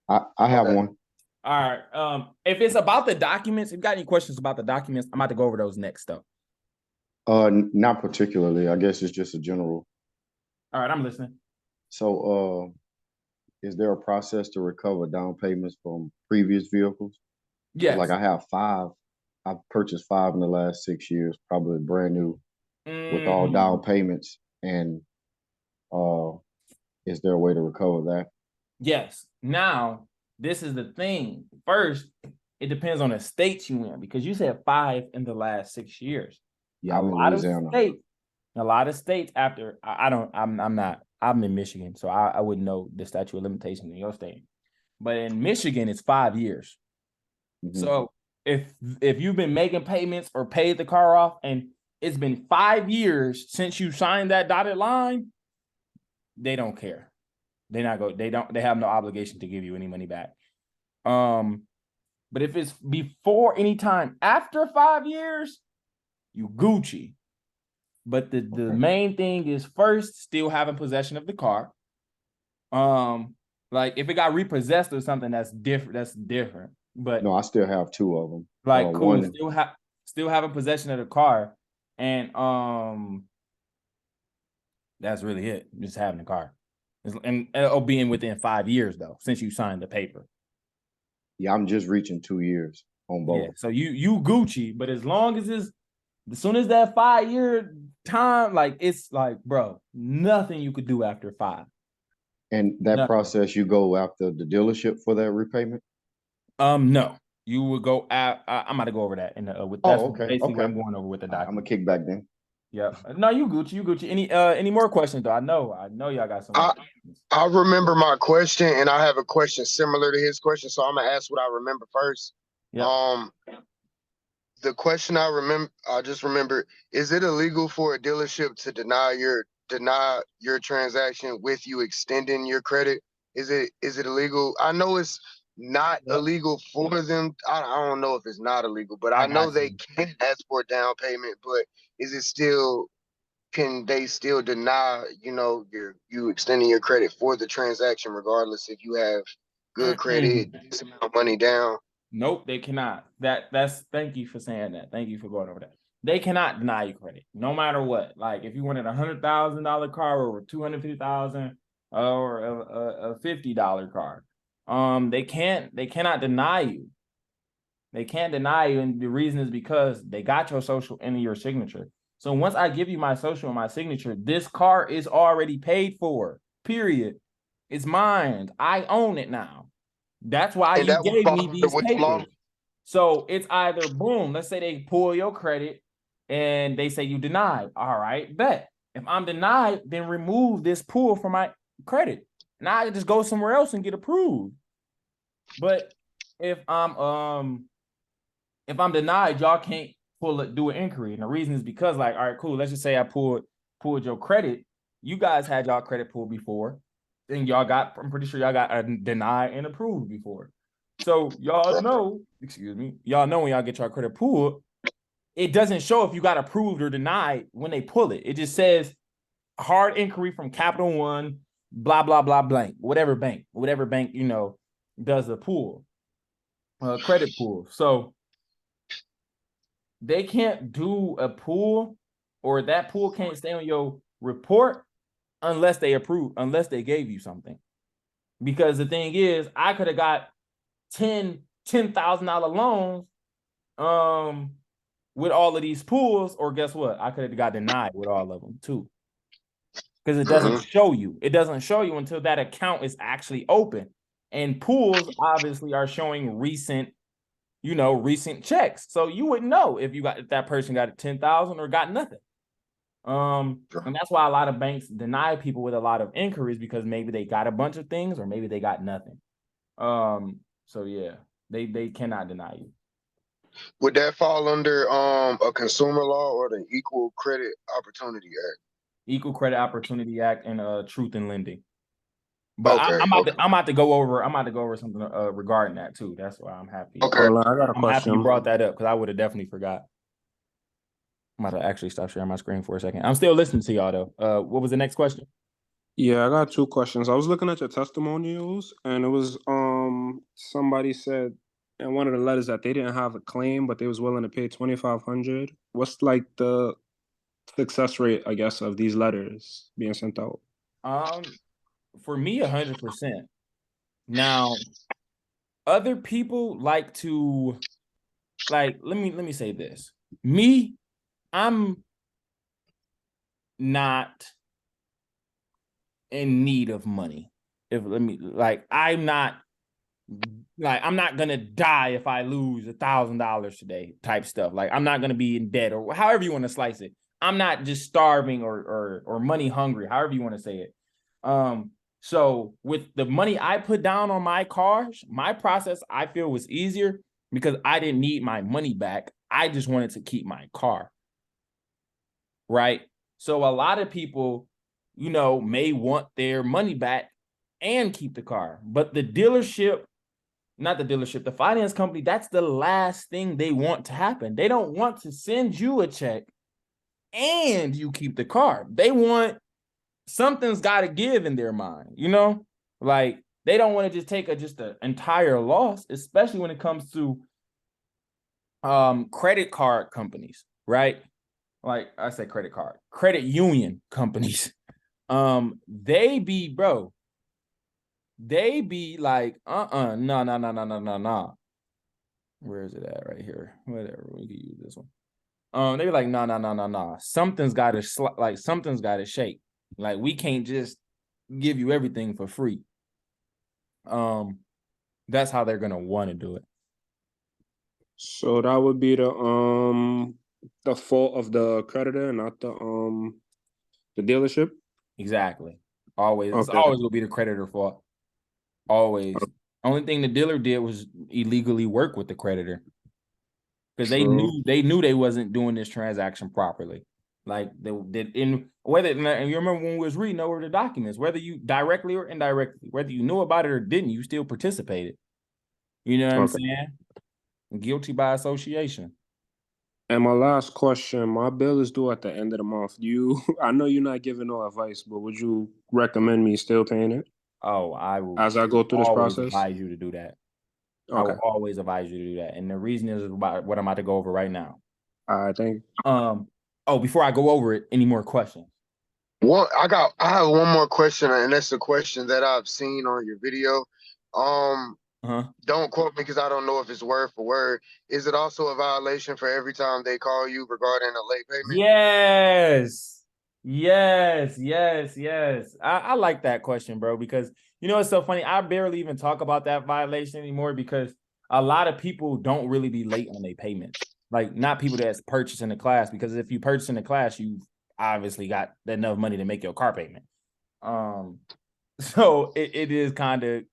I have Okay. one. All right. If it's about the documents, if you got any questions about the documents, I'm about to go over those next though. Not particularly. I guess it's just a general. All right, I'm listening. So, is there a process to recover down payments from previous vehicles? Because like Yes. I have five. I've purchased five in the last 6 years, probably brand new with all down Mm, payments. And uh, is there a way to recover that? yes. Now, this is the thing. First, it depends on the states you in because you said five in the last 6 years. Yeah, A I'm in lot of Louisiana. states, a lot of states after I don't I'm not I'm in Michigan, so I wouldn't know the statute of limitations in your state. But in Michigan, it's 5 years. Hmm. So if you've been making payments or paid the car off and it's been 5 years since you signed that dotted line, they don't care. They have no obligation to give you any money back. But if it's before any time after 5 years, you Gucci. But the Okay. main thing is first still having possession of the car. Like if it got repossessed or something, that's different. That's different. But No, I still have two of them. like cool, One, still having possession of the car, and that's really it. Just having the car, and being within 5 years though, since you signed the paper. yeah, I'm just reaching 2 years on Yeah, both. so you Gucci, but as long as it's as soon as that 5 year time, like it's like, bro, nothing you could do after five. And that Nothing. process, you go after the dealership for that repayment? No, you would go. I'm about to go over that, and with that's Oh, okay, basically what okay. I'm going over with the I'm gonna document. kick back then. Yep. No, you Gucci, you Gucci. Any more questions though? I know y'all got some more I questions. I remember my question, and I have a question similar to his question, so I'm gonna ask what I remember first. Yep. Um, the question I just remember, is it illegal for a dealership to deny your transaction with you extending your credit? Is it illegal? I know it's not Yep. illegal for them. I don't know if it's not illegal, but I I know got they you. can ask for a down payment. But is it still can they still deny, you extending your credit for the transaction, regardless if you have good credit, Mm-mm. this amount of money down? Nope, they cannot. That's thank you for saying that. Thank you for going over that. They cannot deny you credit, no matter what. Like if you wanted $100,000 car or 250,000 or a $50 car, they cannot deny you. They can't deny you, and the reason is because they got your social and your signature. So once I give you my social and my signature, this car is already paid for. Period. It's mine. I own it now. That's why And you that would gave fall me under these which law? papers. So it's either boom, let's say they pull your credit and they say you denied. All right, bet. If I'm denied, then remove this pull from my credit. Now I can just go somewhere else and get approved. But if I'm if I'm denied, y'all can't do an inquiry. And the reason is because, like, all right, cool. Let's just say I pulled your credit. You guys had y'all credit pulled before. And I'm pretty sure y'all got denied and approved before. So y'all know, y'all know when y'all get your credit pulled, it doesn't show if you got approved or denied when they pull it. It just says hard inquiry from Capital One, blah, blah, blah, blank, whatever bank, does the pull, credit pull. So they can't do a pull, or that pull can't stay on your report unless they gave you something. Because the thing is, I could have got $10,000 loans with all of these pools, or guess what? I could have got denied with all of them too. Because it doesn't show you. It doesn't show you until that account is actually open. And pools obviously are showing recent checks. So you wouldn't know if that person got 10,000 or got nothing. And that's why a lot of banks deny people with a lot of inquiries, because maybe they got a bunch of things or maybe they got nothing. So yeah, they cannot deny you. Would that fall under a consumer law or the Equal Credit Opportunity Act? Equal Credit Opportunity Act and Truth in Lending. But Okay, I'm about to go over something regarding that too. That's why I'm happy. Okay. Hold on, I got a I'm question. happy you brought that up, because I would have definitely forgot. I'm about to actually stop sharing my screen for a second. I'm still listening to y'all though. What was the next question? Yeah, I got two questions. I was looking at your testimonials, and it was somebody said in one of the letters that they didn't have a claim, but they was willing to pay $2,500. What's like the success rate, I guess, of these letters being sent out? For me, 100%. Now, other people like to, let me say this. Me, I'm not in need of money. I'm not gonna die if I lose $1,000 today type stuff. Like, I'm not gonna be in debt, or however you want to slice it. I'm not just starving or money hungry, however you want to say it. So with the money I put down on my cars, my process, I feel, was easier because I didn't need my money back. I just wanted to keep my car. Right? So a lot of people, may want their money back and keep the car. But the finance company, that's the last thing they want to happen. They don't want to send you a check and you keep the car. They want something's got to give in their mind, like they don't want to just take an entire loss, especially when it comes to credit card companies, right? Like I say, credit union companies. They be like, no. Where is it at? Right here. Whatever, we can use this one. They be like, no. Something's got to shake. Like, we can't just give you everything for free. That's how they're gonna want to do it. So that would be the fault of the creditor, not the dealership. Exactly. Always, Okay. It's always will be the creditor fault. Always. Only thing the dealer did was illegally work with the creditor, because they knew they wasn't doing this transaction properly. Like, they did, and you remember when we was reading over the documents, whether you directly or indirectly, whether you knew about it or didn't, you still participated. You know what I'm saying? Guilty by association. And my last question, my bill is due at the end of the month. I know you're not giving no advice, but would you recommend me still paying it? Oh, I will. As I go through this process? Advise you to do that. Okay. I will always advise you to do that. And the reason is about what I'm about to go over right now. All right, thank you. Before I go over it, any more questions? I have one more question, and that's the question that I've seen on your video. Don't quote me, because I don't know if it's word for word. Is it also a violation for every time they call you regarding a late payment? Yes. I like that question, bro, because it's so funny. I barely even talk about that violation anymore, because a lot of people don't really be late on their payments. Like, not people that's purchasing the class, because if you purchase in the class, you obviously got enough money to make your car payment. So it is kind of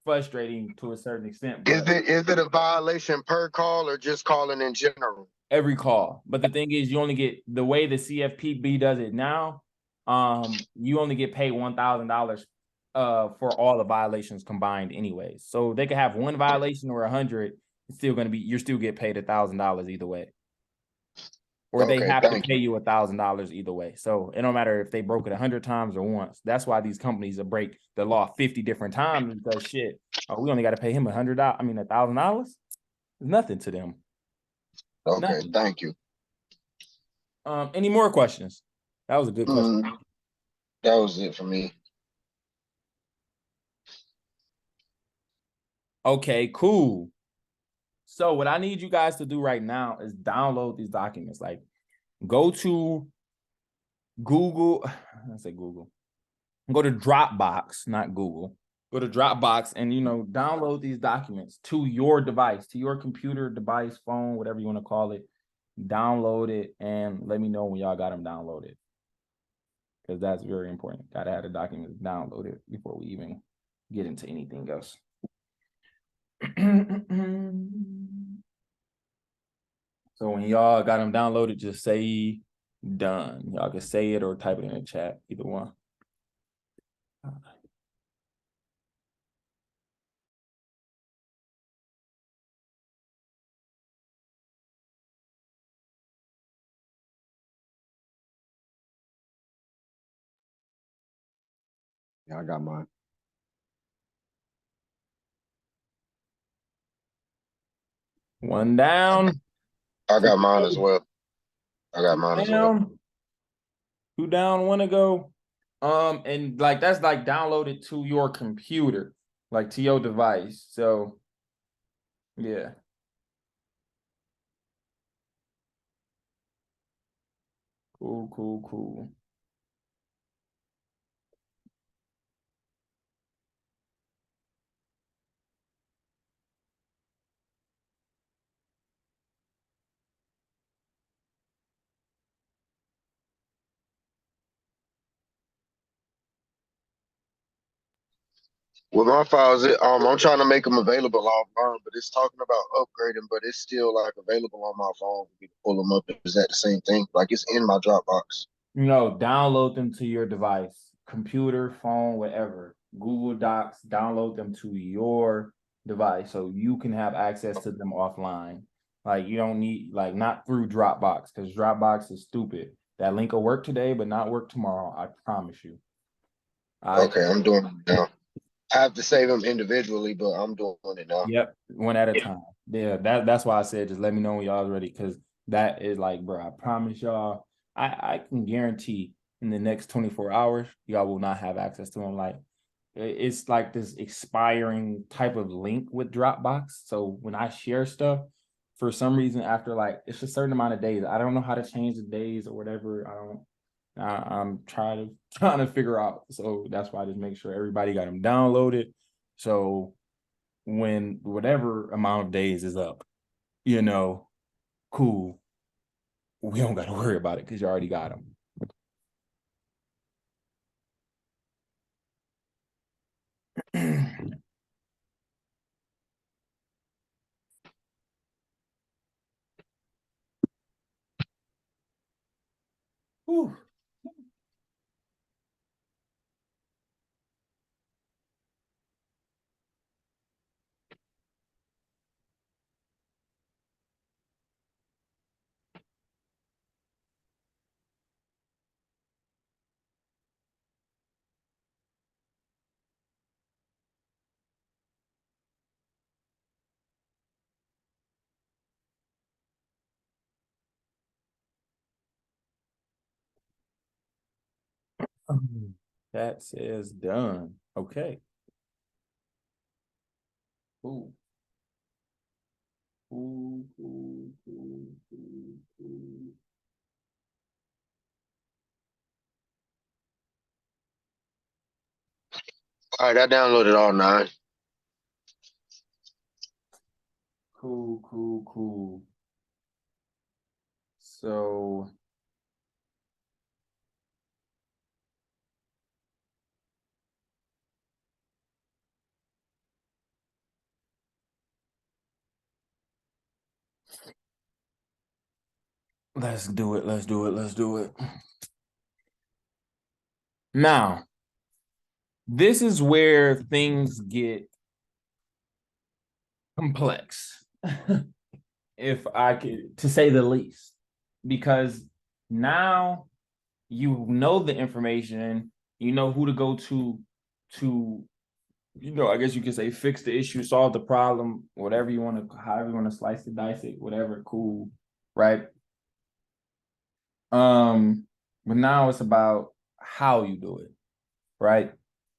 frustrating to a certain extent. But is it a violation per call or just calling in general? Every call. But the thing is, you only get, the way the CFPB does it now, you only get paid $1,000 for all the violations combined anyways. So they could have one violation or 100, it's still going to be, you're still get paid $1,000 either way. Or they Okay, have to thank pay you. you $1,000 either way. So it don't matter if they broke it 100 times or once. That's why these companies will break the law 50 different times, because shit, we only got to pay him $100. I mean, $1,000. It's nothing to them. Okay, Nothing. thank you. Any more questions? That was a good question. That was it for me. Okay, cool. So what I need you guys to do right now is download these documents. Like, go to Google. I say Google. Go to Dropbox, not Google. Go to Dropbox and, download these documents to your device, to your computer, device, phone, whatever you want to call it. Download it and let me know when y'all got them downloaded, because that's very important. Got to have the documents downloaded before we even get into anything else. So when y'all got them downloaded, just say done. Y'all can say it or type it in the chat, either one. Yeah, I got mine. One down. I got mine as well. I got mine as well. Down. Two down, one to go. And like that's like downloaded to your computer, like to your device. So yeah. Cool, cool, cool. With my files, I'm trying to make them available offline, but it's talking about upgrading, but it's still like available on my phone for me to pull them up. Is that the same thing? Like it's in my Dropbox. Download them to your device, computer, phone, whatever. Google Docs, download them to your device so you can have access to them offline. Like you don't need, like, not through Dropbox, because Dropbox is stupid. That link will work today, but not work tomorrow. I promise you. Okay, I'm doing it now. I have to save them individually, but I'm doing it now. Yep, one at a time. Yeah, that's why I said just let me know when y'all ready, because that is like, bro, I promise y'all, I can guarantee in the next 24 hours, y'all will not have access to them. Like, it's like this expiring type of link with Dropbox. So when I share stuff, for some reason, after like it's a certain amount of days, I don't know how to change the days or whatever. I'm trying to figure out. So that's why I just make sure everybody got them downloaded. So when whatever amount of days is up, cool. We don't got to worry about it because you already got them. Whew. That says done. Okay. Cool. Cool, cool, cool, cool, cool. All right, I downloaded all 9. Cool, cool, cool. So let's do it. Let's do it. Let's do it. Now, This is where things get complex, if I could, to say the least, because now you know the information, you know who to go to, I guess you could say fix the issue, solve the problem, whatever you want to, however you want to slice it, dice it, whatever, cool, right? But now it's about how you do it, right?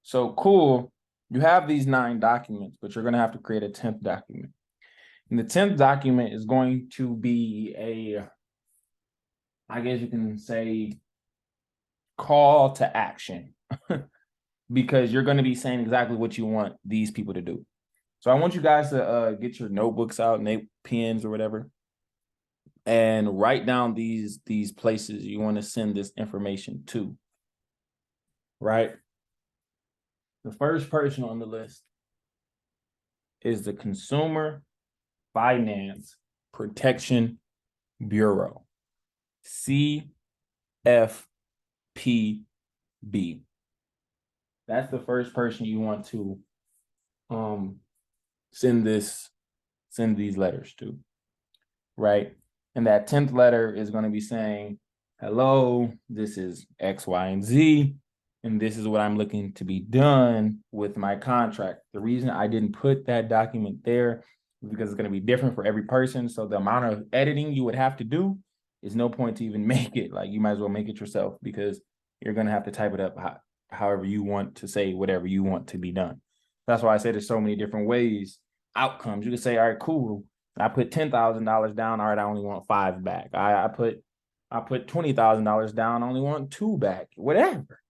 So cool, you have these 9 documents, but you're gonna have to create a 10th document. And the 10th document is going to be I guess you can say, call to action, because you're going to be saying exactly what you want these people to do. So I want you guys to get your notebooks out and pens or whatever, and write down these places you want to send this information to, right? The first person on the list is the Consumer Finance Protection Bureau, CFPB. That's the first person you want to send these letters to, right? And that 10th letter is going to be saying, hello, this is X, Y, and Z, and this is what I'm looking to be done with my contract. The reason I didn't put that document there is because it's going to be different for every person. So the amount of editing you would have to do is no point to even make it. Like, you might as well make it yourself, because you're going to have to type it up however you want to say whatever you want to be done. That's why I say there's so many different ways, outcomes. You can say, all right, cool, I put $10,000 down. All right, I only want 5 back. I put $20,000 down. I only want 2 back. Whatever.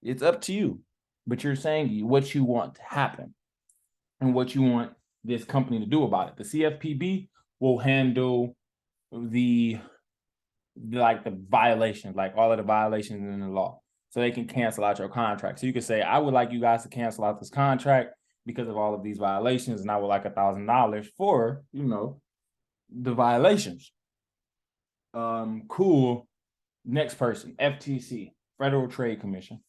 It's up to you. But you're saying what you want to happen and what you want this company to do about it. The CFPB will handle the violations, like all of the violations in the law, so they can cancel out your contract. So you can say, I would like you guys to cancel out this contract because of all of these violations, and I would like $1,000 for, the violations. Cool. Next person, FTC, Federal Trade Commission.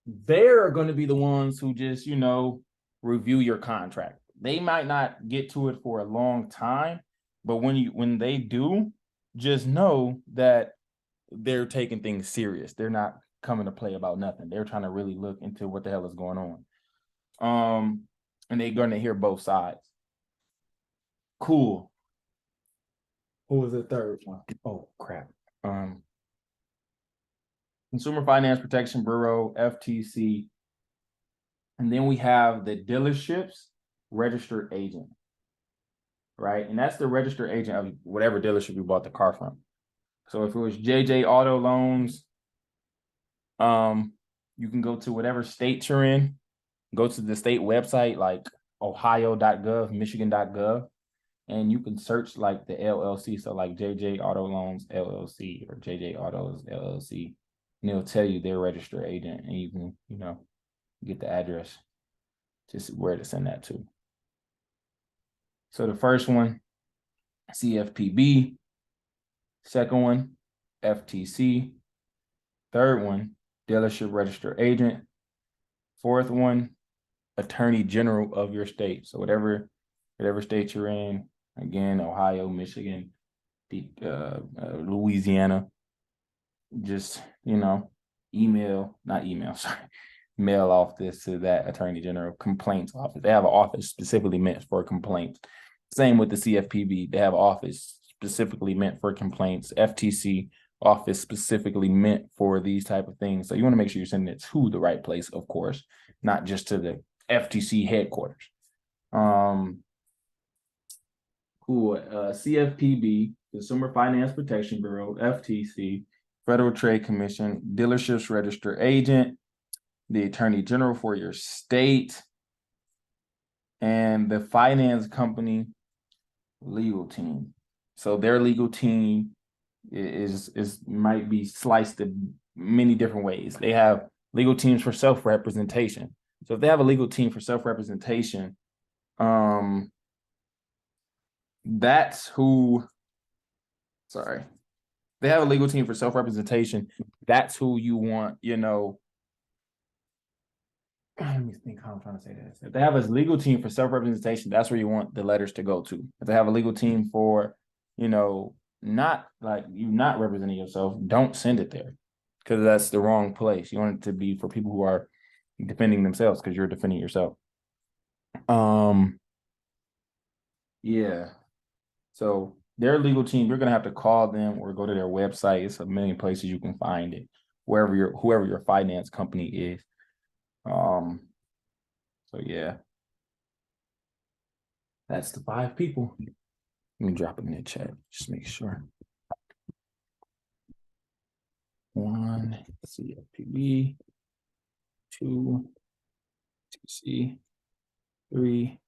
They're going to be the ones who just, review your contract. They might not get to it for a long time, but when they do, just know that they're taking things serious. They're not coming to play about nothing. They're trying to really look into what the hell is going on. And they're going to hear both sides. Cool. Who was the third one? Oh, crap. Consumer Finance Protection Bureau, FTC. And then we have the dealership's registered agent, right? And that's the registered agent of whatever dealership you bought the car from. So if it was JJ Auto Loans, you can go to whatever state you're in, go to the state website like ohio.gov, michigan.gov, and you can search like the LLC. So like JJ Auto Loans LLC or JJ Autos LLC, and it'll tell you their registered agent, and you can, get the address, just where to send that to. So the first one, CFPB. Second one, FTC. Third one, dealership registered agent. Fourth one, attorney general of your state. So whatever state you're in, again, Ohio, Michigan, Louisiana, just, mail off this to that attorney general complaints office. They have an office specifically meant for complaints. Same with the CFPB. They have an office specifically meant for complaints. FTC office specifically meant for these type of things. So you want to make sure you're sending it to the right place, of course, not just to the FTC headquarters. Cool. CFPB, Consumer Finance Protection Bureau, FTC, Federal Trade Commission, dealerships registered agent, the attorney general for your state, and the finance company legal team. So their legal team is might be sliced in many different ways. They have legal teams for self-representation. So if they have a legal team for self-representation, that's who, sorry, they have a legal team for self-representation. That's who you want, let me think how I'm trying to say this. If they have a legal team for self-representation, that's where you want the letters to go to. If they have a legal team for, not like you not representing yourself, don't send it there because that's the wrong place. You want it to be for people who are defending themselves because you're defending yourself. Yeah. So their legal team, you're gonna have to call them or go to their website. It's a million places you can find it, whoever your finance company is. So yeah, that's the 5 people. Let me drop it in the chat. Just make sure. 1 CFPB, 2 TC, 3.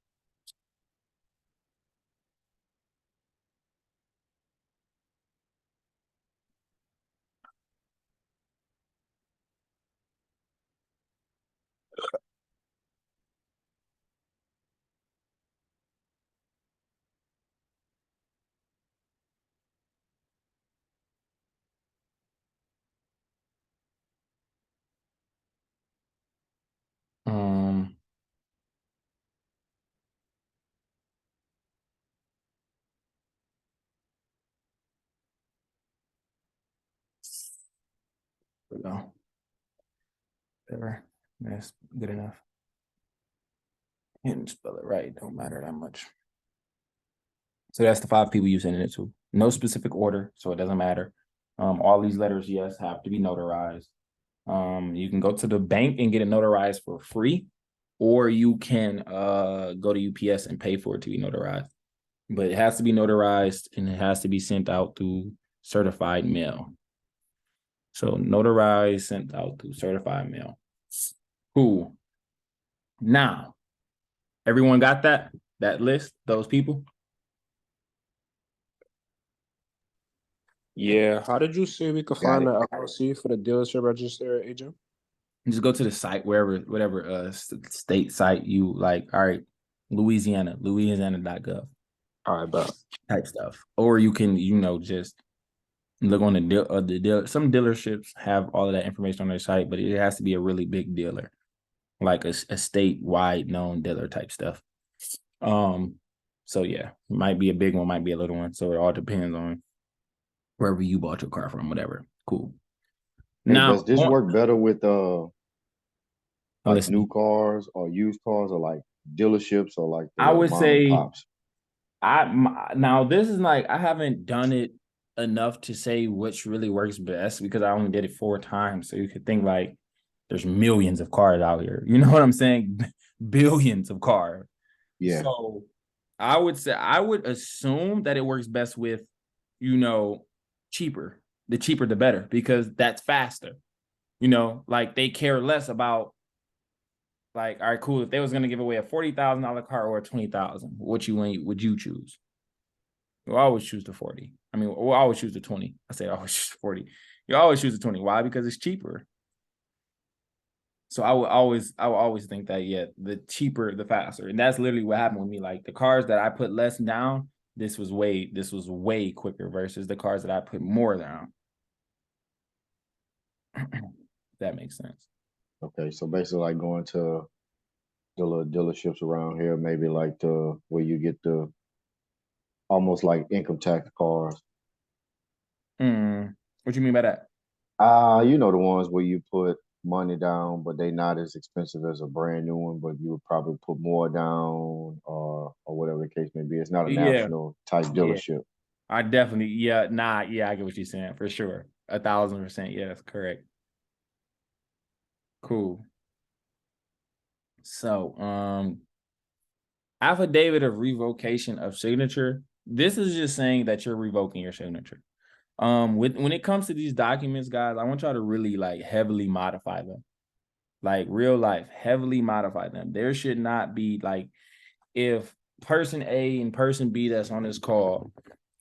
There we go. There. That's good enough. And spell it right. Don't matter that much. So that's the 5 people you sending it to. No specific order, so it doesn't matter. All these letters, yes, have to be notarized. You can go to the bank and get it notarized for free, or you can go to UPS and pay for it to be notarized. But it has to be notarized and it has to be sent out through certified mail. So notarized, sent out through certified mail. Cool. Now, everyone got that list, those people? Yeah. How did you say we could Got find it. the LLC for the dealership register agent? Just go to the site, whatever state site you like. All right, louisiana.gov. All right, bet. Type stuff. Or you can, just look on the deal. Some dealerships have all of that information on their site, but it has to be a really big dealer, like a statewide known dealer type stuff. So yeah, it might be a big one, might be a little one. So it all depends on wherever you bought your car from, whatever. Cool. Hey, Now, does this work better with like listen, new cars or used cars or like dealerships or like the I little would mom and say pops? now this is like I haven't done it enough to say which really works best because I only did it 4 times. So you could think like there's millions of cars out here. You know what I'm saying? Billions of cars. Yeah. So I would assume that it works best with, cheaper. The cheaper the better because that's faster. Like they care less about like, all right, cool. If they was gonna give away a $40,000 car or a $20,000, would you choose? We'll always choose the 40. I mean, we'll always choose the 20. I say always choose the 40. You always choose the 20. Why? Because it's cheaper. So I will always think that, yeah, the cheaper, the faster. And that's literally what happened with me. Like the cars that I put less down, this was way quicker versus the cars that I put more down. That makes sense. Okay, so basically like going to the little dealerships around here, maybe like the where you get the almost like income tax cars. What you mean by that? You know the ones where you put money down, but they not as expensive as a brand new one, but you would probably put more down or whatever the case may be. It's not a Yeah, national type dealership. I definitely, yeah, I get what you're saying for sure. 1,000%. Yeah, that's correct. Cool. So, affidavit of revocation of signature. This is just saying that you're revoking your signature. When it comes to these documents, guys, I want y'all to really like heavily modify them. Like real life, heavily modify them. There should not be like if person A and person B that's on this call,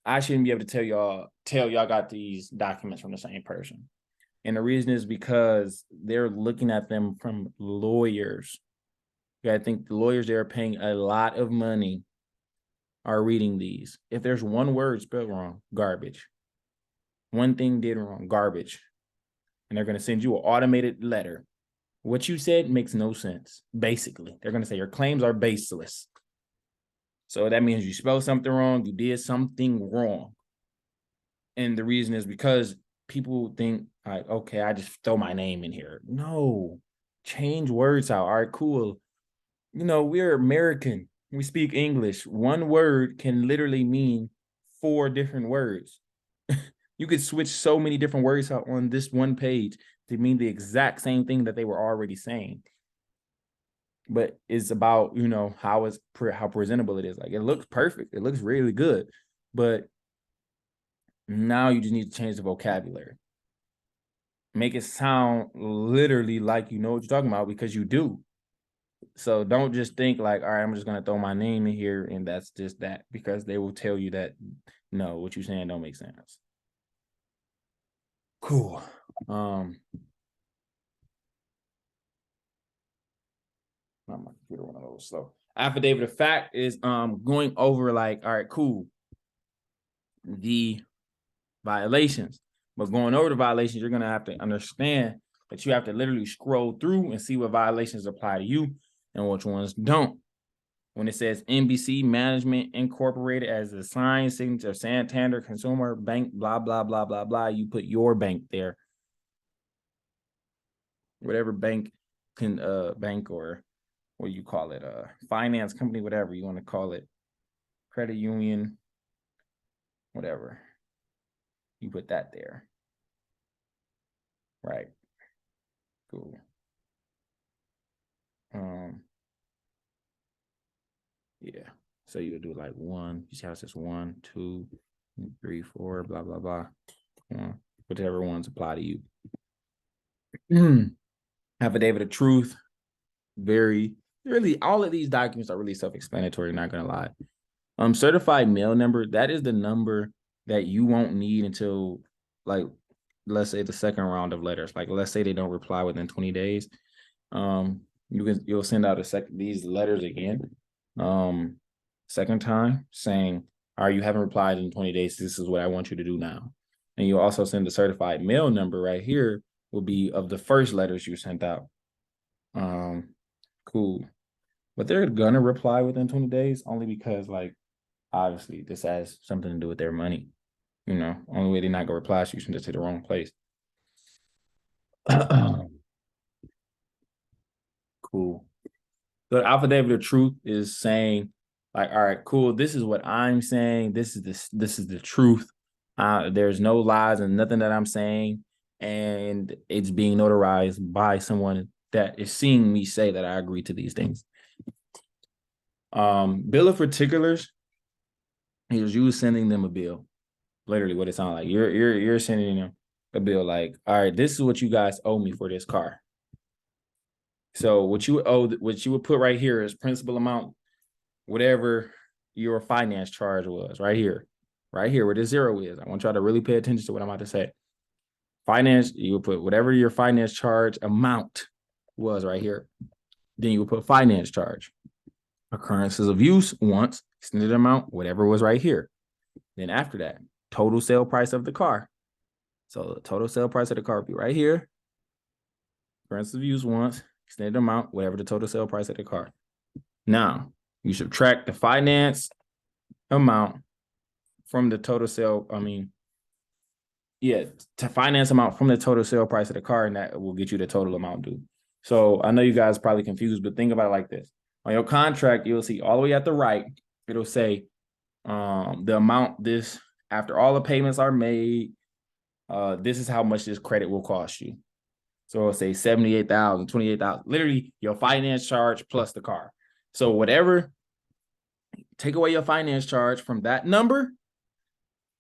I shouldn't be able to tell y'all got these documents from the same person. And the reason is because they're looking at them from lawyers. I think the lawyers they're paying a lot of money are reading these. If there's one word spelled wrong, garbage. One thing did wrong, garbage. And they're going to send you an automated letter what you said makes no sense. Basically, they're going to say your claims are baseless. So that means you spelled something wrong, you did something wrong. And the reason is because people think like, okay, I just throw my name in here. No, change words out. All right, cool. You know, we're American. We speak English. One word can literally mean 4 different words. You could switch so many different words out on this one page to mean the exact same thing that they were already saying. But it's about, you know, how presentable it is. Like, it looks perfect. It looks really good. But now you just need to change the vocabulary. Make it sound literally like you know what you're talking about, because you do. So don't just think like, all right, I'm just going to throw my name in here and that's just that, because they will tell you that, no, what you're saying don't make sense. Cool. My computer went a little slow. Affidavit of fact is going over like, all right, cool, the violations. But going over the violations, you're going to have to understand that you have to literally scroll through and see what violations apply to you and which ones don't. When it says NBC Management Incorporated as the signed signature of Santander Consumer Bank, blah, blah, blah, blah, blah, you put your bank there. Whatever bank bank or what you call it, finance company, whatever you want to call it, credit union, whatever. You put that there. Right. Cool. Yeah. So you would do like 1. You see how it says 1, 2, 3, 4, blah, blah, blah. Whatever ones apply to you. Affidavit of truth. Really, all of these documents are really self-explanatory, not gonna lie. Certified mail number, that is the number that you won't need until, like, let's say the second round of letters. Like, let's say they don't reply within 20 days. You'll send out these letters again. Second time saying, all right, you haven't replied in 20 days. This is what I want you to do now. And you'll also send the certified mail number right here will be of the first letters you sent out. Cool. But they're gonna reply within 20 days only because, like, obviously this has something to do with their money. You know, only way they're not gonna reply is you send it to the wrong place. Cool. The affidavit of truth is saying, like, all right, cool, this is what I'm saying. This is the truth. There's no lies and nothing that I'm saying. And it's being notarized by someone that is seeing me say that I agree to these things. Bill of particulars is you sending them a bill. Literally what it sounds like. You're sending them a bill like, all right, this is what you guys owe me for this car. So what you would put right here is principal amount, whatever your finance charge was, right here where the 0 is. I want y'all to really pay attention to what I'm about to say. Finance, you would put whatever your finance charge amount was right here. Then you would put finance charge. Occurrences of use once, extended amount, whatever was right here. Then after that, total sale price of the car. So the total sale price of the car would be right here. Occurrences of use once, extended amount, whatever the total sale price of the car. Now, you subtract the finance amount from the total sale. To finance amount from the total sale price of the car, and that will get you the total amount due. So I know you guys are probably confused, but think about it like this. On your contract, you'll see all the way at the right, it'll say the amount this, after all the payments are made, this is how much this credit will cost you. So it'll say 78,000, 28,000, literally your finance charge plus the car. So whatever, take away your finance charge from that number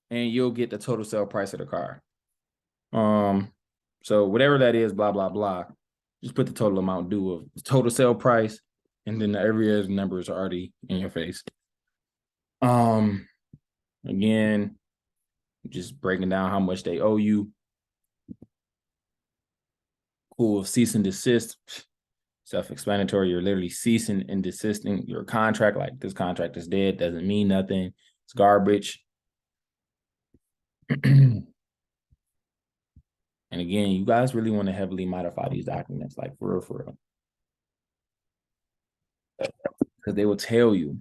and you'll get the total sale price of the car. So whatever that is, blah, blah, blah, just put the total amount due of the total sale price, and then every other number is already in your face. Again, just breaking down how much they owe you. Cool. Cease and desist, self-explanatory. You're literally ceasing and desisting your contract. Like, this contract is dead, doesn't mean nothing, it's garbage. And again, you guys really want to heavily modify these documents, like for real. Because they will tell you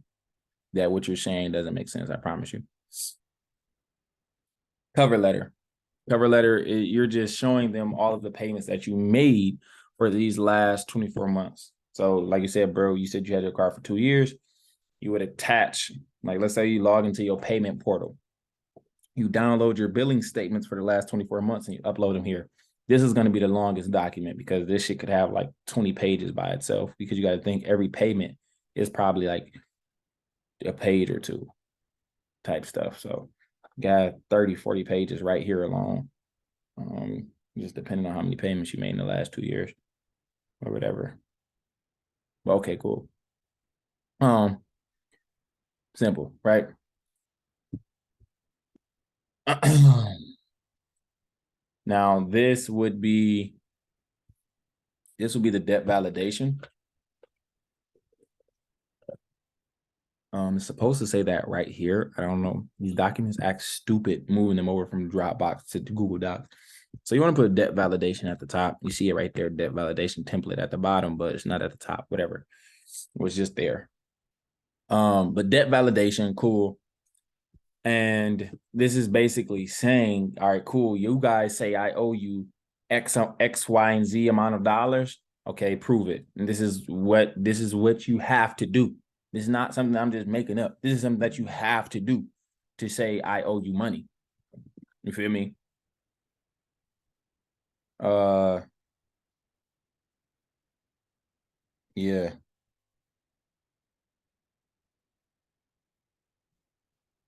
that what you're saying doesn't make sense. I promise you. Cover letter. Cover letter, you're just showing them all of the payments that you made for these last 24 months. So like you said, bro, you said you had your car for 2 years. You would attach, like, let's say you log into your payment portal. You download your billing statements for the last 24 months and you upload them here. This is going to be the longest document because this shit could have like 20 pages by itself, because you got to think every payment is probably like a page or two type stuff. So got 30, 40 pages right here alone. Just depending on how many payments you made in the last 2 years or whatever. But okay, cool. Simple, right? Now this would be the debt validation. It's supposed to say that right here. I don't know. These documents act stupid moving them over from Dropbox to Google Docs. So you want to put debt validation at the top. You see it right there, debt validation template at the bottom, but it's not at the top, whatever. It was just there. But debt validation, cool. And this is basically saying, all right, cool. You guys say I owe you X, Y, and Z amount of dollars. Okay, prove it. And this is what you have to do. This is not something I'm just making up. This is something that you have to do to say I owe you money. You feel me? Yeah.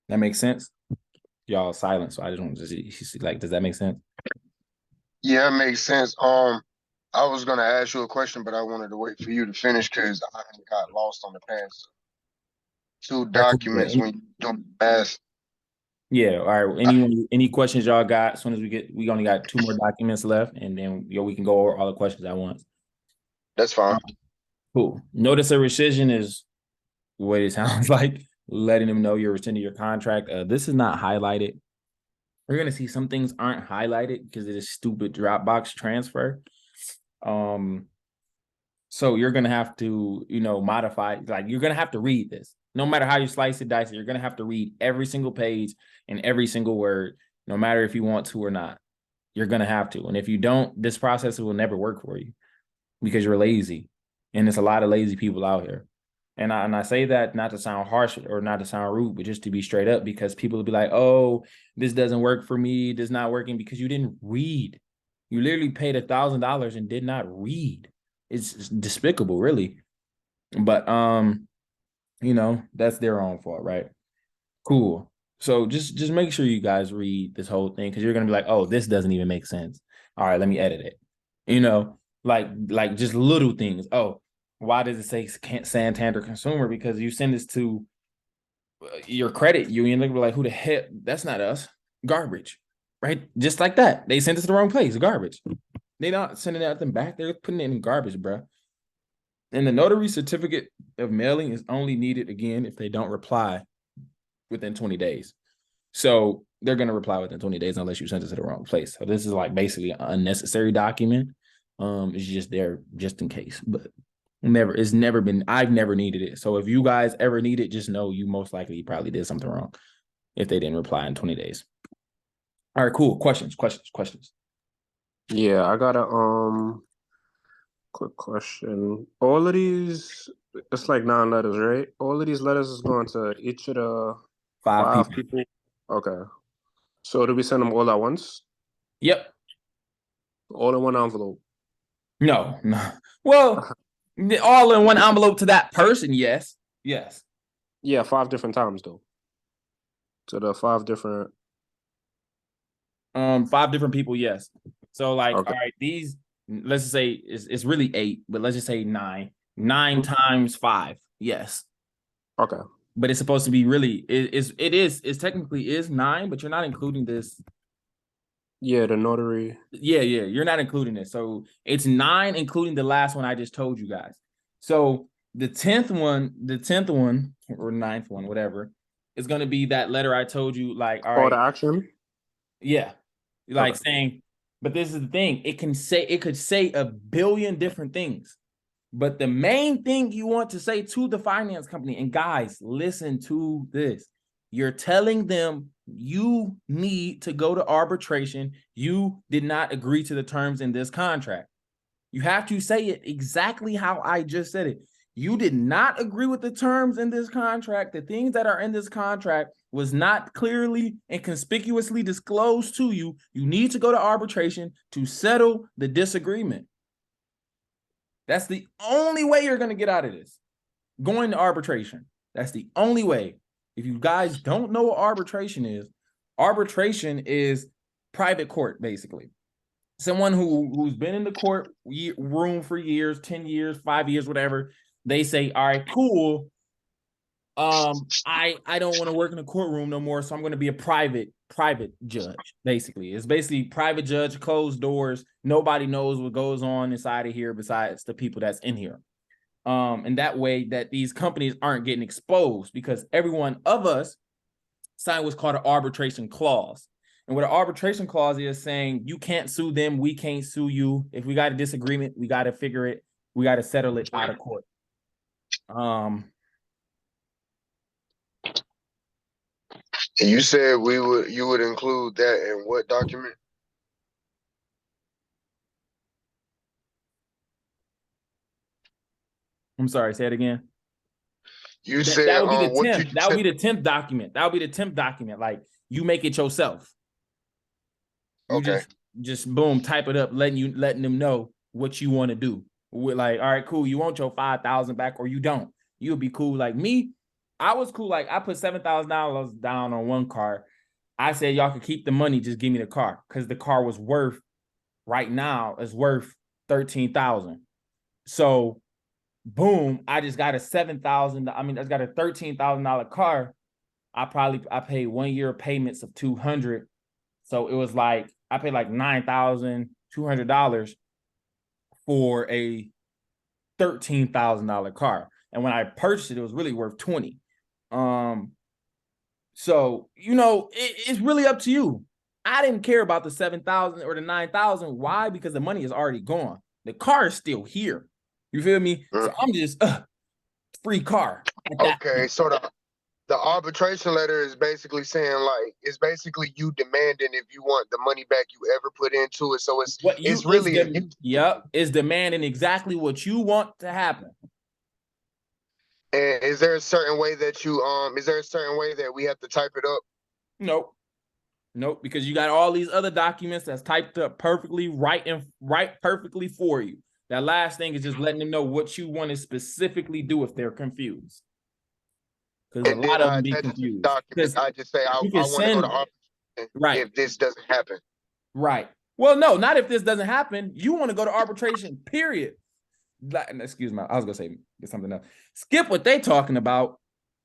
That makes sense. Y'all silent, so I just want to see, like, does that make sense? Yeah, it makes sense. I was gonna ask you a question, but I wanted to wait for you to finish because I got lost on the past two documents when you don't ask. Yeah. All right. Any questions y'all got? As soon as we only got 2 more documents left, and then we can go over all the questions at once. That's fine. Cool. Notice a rescission is what it sounds like, letting them know you're rescinding your contract. This is not highlighted. We're gonna see some things aren't highlighted because it is stupid Dropbox transfer. So you're gonna have to, modify. Like, you're gonna have to read this. No matter how you slice it, dice it, you're gonna have to read every single page and every single word, no matter if you want to or not. You're gonna have to. And if you don't, this process will never work for you because you're lazy. And there's a lot of lazy people out here. And I say that not to sound harsh or not to sound rude, but just to be straight up, because people will be like, oh, this doesn't work for me. This is not working because you didn't read. You literally paid $1,000 and did not read. It's despicable, really. But, that's their own fault, right? Cool. So just make sure you guys read this whole thing, because you're going to be like, oh, this doesn't even make sense. All right, let me edit it. Like just little things. Oh, why does it say Santander Consumer? Because you send this to your credit union. They'll be like, who the heck? That's not us. Garbage, right? Just like that. They sent us to the wrong place. Garbage. They're not sending that them back. They're putting it in garbage, bro. And the notary certificate of mailing is only needed, again, if they don't reply within 20 days. So they're going to reply within 20 days unless you sent it to the wrong place. So this is like basically an unnecessary document. It's just there just in case, but I've never needed it. So if you guys ever need it, just know you most likely probably did something wrong if they didn't reply in 20 days. All right, cool. Questions. Yeah, I got a quick question. All of these, it's like 9 letters, right? All of these letters is going to each of the 5 people. Okay. So do we send them all at once? Yep. All in one envelope? No. Well, all in one envelope to that person, yes. Yeah, 5 different times though. To the 5 different. 5 different people, yes. So like, Okay. all right, these, let's just say it's really 8, but let's just say 9. 9 times 5, yes. Okay. But it's supposed to be really, it technically is 9, but you're not including this. Yeah, the notary. Yeah, you're not including this. So it's 9, including the last one I just told you guys. So the 10th one or 9th one, whatever, is going to be that letter I told you, like, all right. Call to action? Yeah. Like, okay. saying, But this is the thing. It could say a billion different things. But the main thing you want to say to the finance company, and guys, listen to this. You're telling them you need to go to arbitration. You did not agree to the terms in this contract. You have to say it exactly how I just said it. You did not agree with the terms in this contract. The things that are in this contract was not clearly and conspicuously disclosed to you. You need to go to arbitration to settle the disagreement. That's the only way you're going to get out of this. Going to arbitration. That's the only way. If you guys don't know what arbitration is private court, basically. Someone who's been in the court room for years, 10 years, 5 years, whatever. They say, all right, cool. I don't want to work in a courtroom no more, so I'm going to be a private judge. Basically, it's basically private judge, closed doors. Nobody knows what goes on inside of here besides the people that's in here. And that way that these companies aren't getting exposed, because every one of us signed what's called an arbitration clause. And what an arbitration clause is saying, you can't sue them, we can't sue you. If we got a disagreement, we got to figure it, we got to settle it out of court. And you said you would include that in what document? I'm sorry, say it again. You said that would be the what 10th. That would be the 10th document. That would be the 10th document. Like, you make it yourself. You okay. just boom, type it up, letting them know what you want to do. We're like, all right, cool. You want your 5,000 back or you don't. You'll be cool. Like me, I was cool. Like, I put $7,000 down on one car. I said, y'all could keep the money, just give me the car, because the car was worth, right now, is worth $13,000. So boom, I just got a I got a $13,000 car. I paid 1 year payments of $200. So it was like, I paid like $9,200 for a $13,000 car. And when I purchased it, it was really worth 20. So, it's really up to you. I didn't care about the 7,000 or the 9,000. Why? Because the money is already gone. The car is still here. You feel me? So I'm just free car. Okay, so the arbitration letter is basically saying, like, it's basically you demanding if you want the money back you ever put into it. So it's it's demanding exactly what you want to happen. And is there a certain way that we have to type it up? Nope, because you got all these other documents that's typed up perfectly, right perfectly for you. That last thing is just letting them know what you want to specifically do if they're confused. Because a lot of them be confused. I just say I want to go to arbitration if this doesn't happen. Right. Well, no, not if this doesn't happen. You want to go to arbitration, period. Excuse me, I was going to say something else. Skip what they talking about.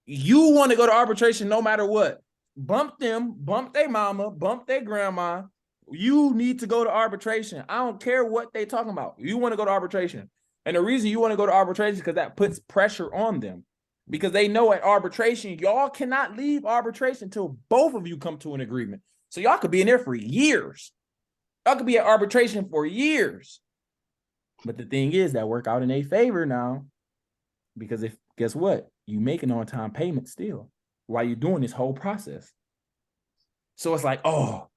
You want to go to arbitration no matter what. Bump them, bump their mama, bump their grandma. You need to go to arbitration. I don't care what they talking about. You want to go to arbitration. And the reason you want to go to arbitration is because that puts pressure on them. Because they know at arbitration, y'all cannot leave arbitration until both of you come to an agreement. So y'all could be in there for years. Y'all could be at arbitration for years. But the thing is, that work out in their favor now. Because guess what? You making on-time payment still while you're doing this whole process. So it's like, oh,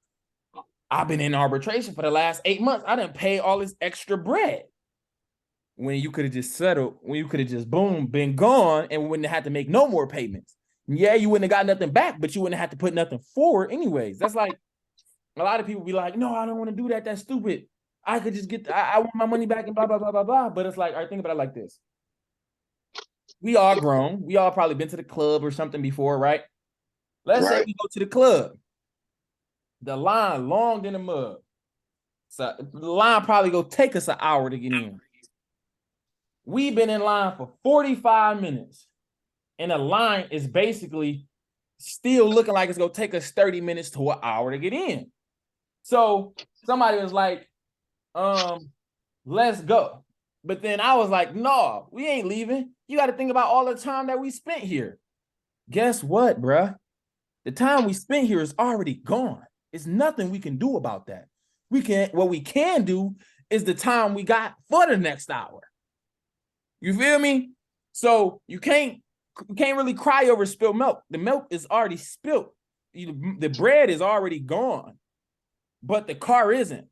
I've been in arbitration for the last 8 months. I didn't pay all this extra bread. When you could have just settled, when you could have just, boom, been gone and wouldn't have had to make no more payments. Yeah, you wouldn't have got nothing back, but you wouldn't have to put nothing forward anyways. That's like, a lot of people be like, no, I don't want to do that. That's stupid. I could just I want my money back and blah, blah, blah, blah, blah. But it's like, all right, think about it like this. We all grown. We all probably been to the club or something before, right? Let's say we go to the club. The line long in the mud. So the line probably go take us an hour to get in. We've been in line for 45 minutes. And the line is basically still looking like it's going to take us 30 minutes to an hour to get in. So somebody was like, let's go. But then I was like, no, we ain't leaving. You got to think about all the time that we spent here. Guess what, bruh? The time we spent here is already gone. It's nothing we can do about that. What we can do is the time we got for the next hour. You feel me? So you can't really cry over spilled milk. The milk is already spilled. The bread is already gone, but the car isn't.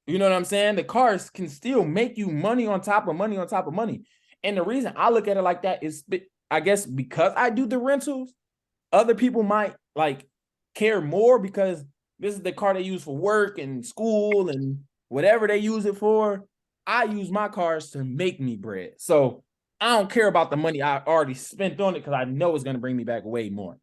You know what I'm saying? The cars can still make you money on top of money on top of money. And the reason I look at it like that is, I guess, because I do the rentals, other people might like care more because this is the car they use for work and school and whatever they use it for. I use my cars to make me bread. So I don't care about the money I already spent on it because I know it's going to bring me back way more.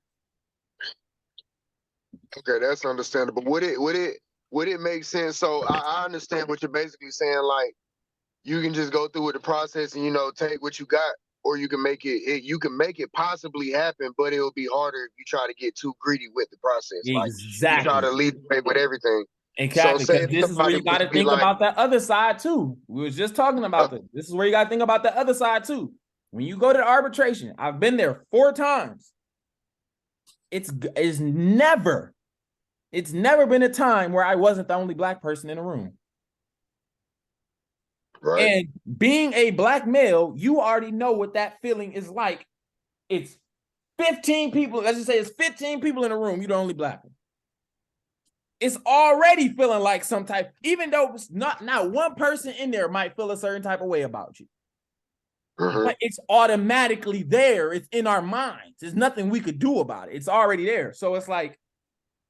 Okay, that's understandable. Would it make sense? So I understand what you're basically saying. Like, you can just go through with the process and, you know, take what you got, or you can make it possibly happen, but it'll be harder if you try to get too greedy with the process. Like, you try to lead the way with everything. Exactly, So because this is where you got to think about that other side too. We was just talking about this. This is where you got to think about the other side too. When you go to the arbitration, I've been there 4 times. It's never been a time where I wasn't the only black person in the room. Right. And being a black male, you already know what that feeling is like. It's 15 people. Let's just say it's 15 people in the room. You're the only black one. It's already feeling like some type, even though it's not one person in there might feel a certain type of way about you. But it's automatically there. It's in our minds. There's nothing we could do about it. It's already there. So it's like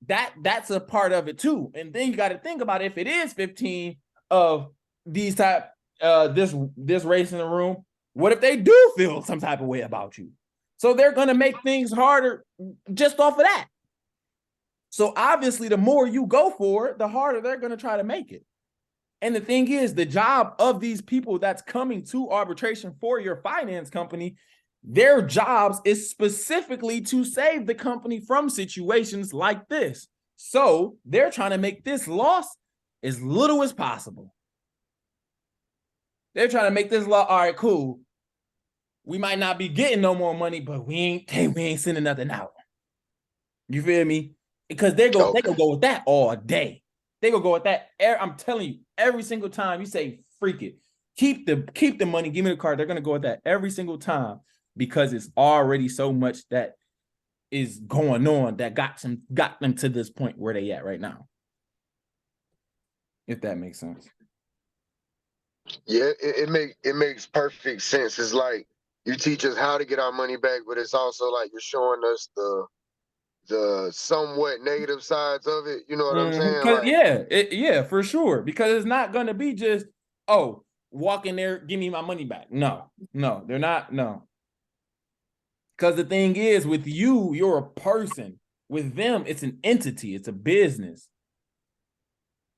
that's a part of it too. And then you got to think about it. If it is 15 of these type this race in the room, what if they do feel some type of way about you? So they're going to make things harder just off of that. So obviously, the more you go for it, the harder they're going to try to make it. And the thing is, the job of these people that's coming to arbitration for your finance company, their jobs is specifically to save the company from situations like this. So they're trying to make this loss as little as possible. They're trying to make this law, all right, cool. We might not be getting no more money, but we ain't sending nothing out. You feel me? Because they go with that all day. They go with that. I'm telling you, every single time you say, freak it, keep the money, give me the card. They're gonna go with that every single time because it's already so much that is going on that got them to this point where they at right now. If that makes sense. Yeah, it makes perfect sense. It's like you teach us how to get our money back, but it's also like you're showing us the somewhat negative sides of it. You know what I'm saying? Like, yeah, for sure. Because it's not gonna be just, oh, walk in there, give me my money back. No, they're not. No. Because the thing is, with you, you're a person. With them, it's an entity, it's a business.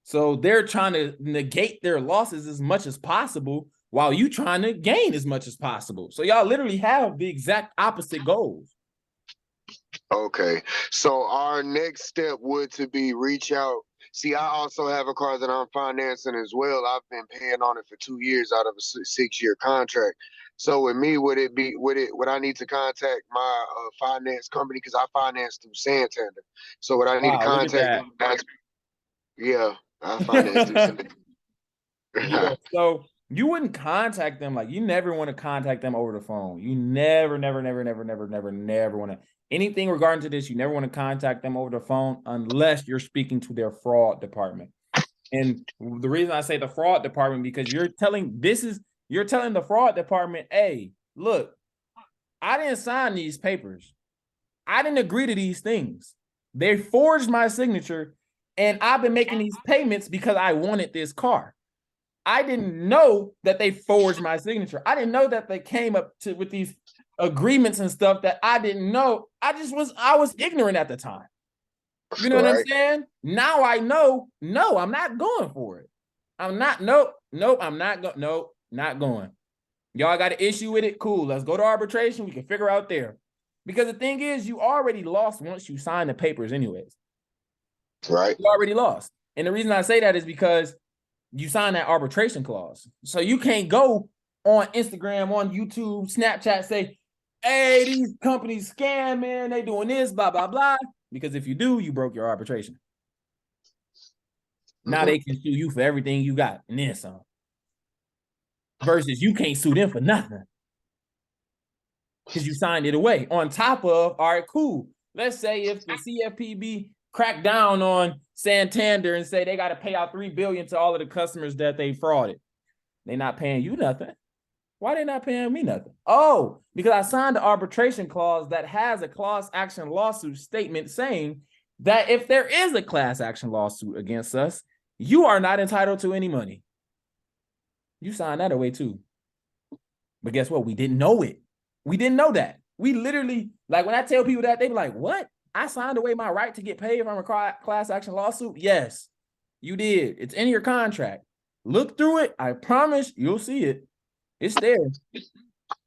So they're trying to negate their losses as much as possible while you trying to gain as much as possible. So y'all literally have the exact opposite goals. Okay. So our next step would to be reach out. See, I also have a car that I'm financing as well. I've been paying on it for 2 years out of a 6-year contract. So with me, would I need to contact my finance company because I finance through Santander? So would I need to contact them? Yeah, I finance through Santander. Yeah, so you wouldn't contact them. Like, you never want to contact them over the phone. You never want to. Anything regarding to this, you never want to contact them over the phone unless you're speaking to their fraud department. And the reason I say the fraud department, because you're telling the fraud department, hey, look, I didn't sign these papers. I didn't agree to these things. They forged my signature, and I've been making these payments because I wanted this car. I didn't know that they forged my signature. I didn't know that they came up with these agreements and stuff that I didn't know. I was ignorant at the time. You know what I'm saying? Now I know, no, I'm not going for it. I'm not, not going. Y'all got an issue with it? Cool. Let's go to arbitration. We can figure out there. Because the thing is, you already lost once you sign the papers anyways. Right. You already lost. And the reason I say that is because you sign that arbitration clause. So you can't go on Instagram, on YouTube, Snapchat, say, hey, these companies scamming, they doing this, blah, blah, blah. Because if you do, you broke your arbitration. Now they can sue you for everything you got and then some. Versus you can't sue them for nothing because you signed it away. On top of, all right, cool. Let's say if the CFPB crack down on Santander and say they got to pay out $3 billion to all of the customers that they frauded. They're not paying you nothing. Why they not paying me nothing? Oh, because I signed the arbitration clause that has a class action lawsuit statement saying that if there is a class action lawsuit against us, you are not entitled to any money. You signed that away too. But guess what? We didn't know it. We didn't know that. We literally, like when I tell people that, they be like, what? I signed away my right to get paid from a class action lawsuit? Yes, you did. It's in your contract. Look through it. I promise you'll see it. It's there.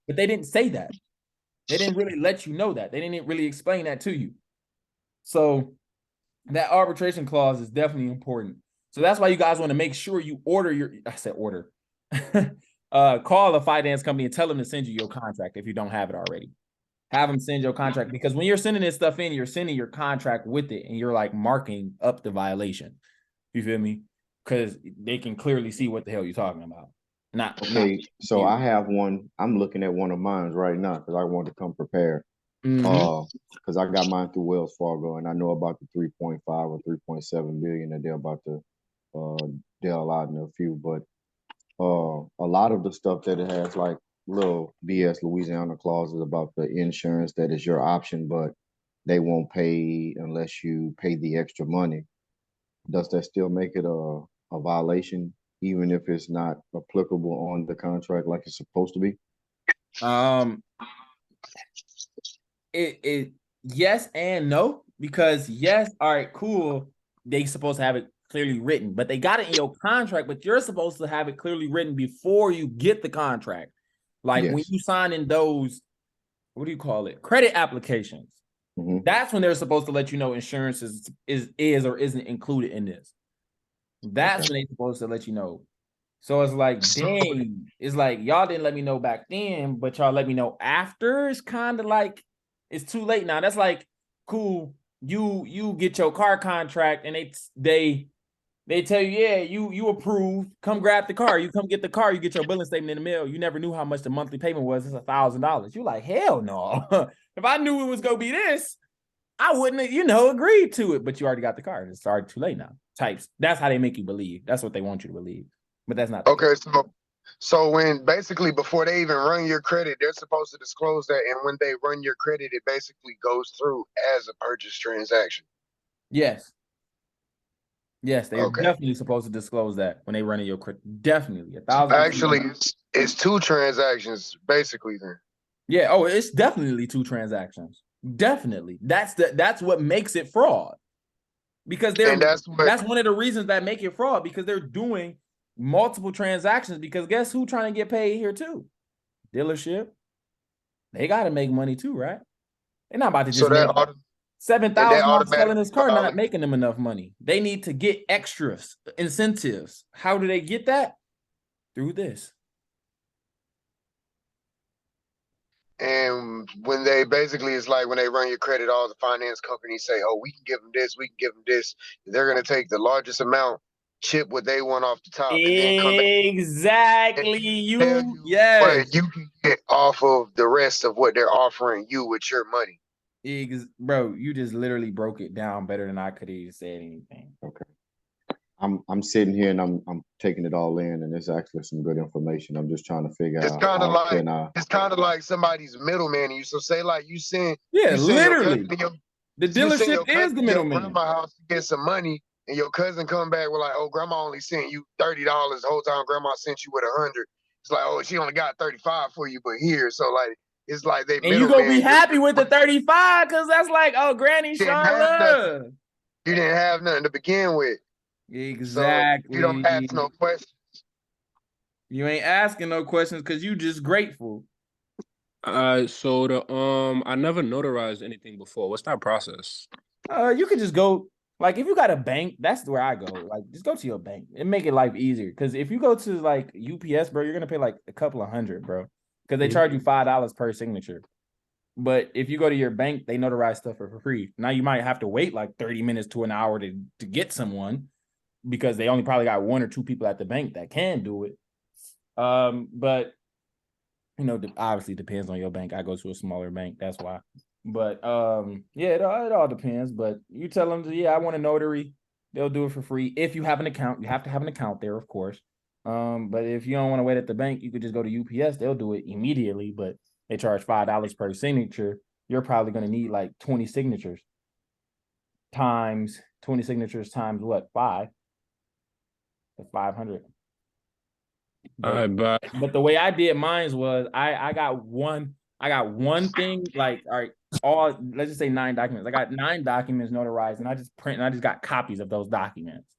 But they didn't say that. They didn't really let you know that. They didn't really explain that to you. So that arbitration clause is definitely important. So that's why you guys want to make sure you order. Call a finance company and tell them to send you your contract if you don't have it already. Have them send your contract, because when you're sending this stuff in, you're sending your contract with it and you're like marking up the violation. You feel me? Because they can clearly see what the hell you're talking about. So I have one. I'm looking at one of mine right now because I want to come prepared. Mm-hmm. Because I got mine through Wells Fargo and I know about the 3.5 or 3.7 billion that they're about to deal out in a few. But a lot of the stuff that it has, like little BS Louisiana clauses about the insurance that is your option, but they won't pay unless you pay the extra money. Does that still make it a violation, even if it's not applicable on the contract like it's supposed to be? It yes and no, because yes, all right, cool. They supposed to have it clearly written, but they got it in your contract, but you're supposed to have it clearly written before you get the contract. Like when you sign in those, what do you call it? Credit applications. Mm-hmm. That's when they're supposed to let you know insurance is or isn't included in this. That's when they're supposed to let you know. So it's like, dang, it's like y'all didn't let me know back then, but y'all let me know after. It's kind of like it's too late now. That's like, cool, you get your car contract and they tell you, yeah, you approved. Come grab the car. You come get the car. You get your billing statement in the mail. You never knew how much the monthly payment was. It's $1,000. You're like, hell no. If I knew it was gonna be this, I wouldn't have, agreed to it. But you already got the car. It's already too late now. Types. That's how they make you believe. That's what they want you to believe. But that's not okay. So when basically before they even run your credit, they're supposed to disclose that, and when they run your credit, it basically goes through as a purchase transaction. Yes, they're definitely supposed to disclose that when they run in your credit. Definitely, 1,000%. Actually, it's two transactions basically. Then. Yeah. Oh, it's definitely two transactions. Definitely, that's what makes it fraud. Because that's one of the reasons that make it fraud, because they're doing multiple transactions. Because guess who trying to get paid here too? Dealership. They got to make money too, right? They're not about to just make $7,000 selling this car, not making them enough money. They need to get extras, incentives. How do they get that? Through this. And when they basically, it's like when they run your credit, all the finance companies say, oh, we can give them this, we can give them this. They're going to take the largest amount, chip what they want off the top, and then come back. Exactly. But you can get off of the rest of what they're offering you with your money. Bro, you just literally broke it down better than I could have even said anything. Okay. I'm sitting here and I'm taking it all in, and it's actually some good information. I'm just trying to figure out. It's kind of like somebody's middleman. You so say like you send literally the dealership is the middleman. Grandma house to get some money, and your cousin come back with like, oh, grandma only sent you $30 the whole time. Grandma sent you with $100. It's like, oh, she only got 35 for you, but here, so like it's like they. And you gonna be happy with the 35 because that's like, oh, Granny Charlotte. You didn't have nothing to begin with. Exactly. So you don't ask no questions. You ain't asking no questions because you just grateful. So I never notarized anything before. What's that process? You could just go, like, if you got a bank, that's where I go. Like, just go to your bank and make it life easier. Because if you go to like UPS, bro, you're gonna pay like a couple of $100, bro, because they charge you $5 per signature. But if you go to your bank, they notarize stuff for free. Now you might have to wait like 30 minutes to an hour to get someone. because they only probably got 1 or 2 people at the bank that can do it. But you know, obviously depends on your bank. I go to a smaller bank, that's why. But yeah, it all depends. But you tell them, yeah, I want a notary, they'll do it for free. If you have an account, you have to have an account there, of course. But if you don't want to wait at the bank, you could just go to UPS. They'll do it immediately, but they charge $5 per signature. You're probably going to need like 20 signatures times 20 signatures times what? 5? That's 500. But the way I did mine was I got one thing, like, all right, let's just say 9 documents. I got 9 documents notarized, and I just got copies of those documents.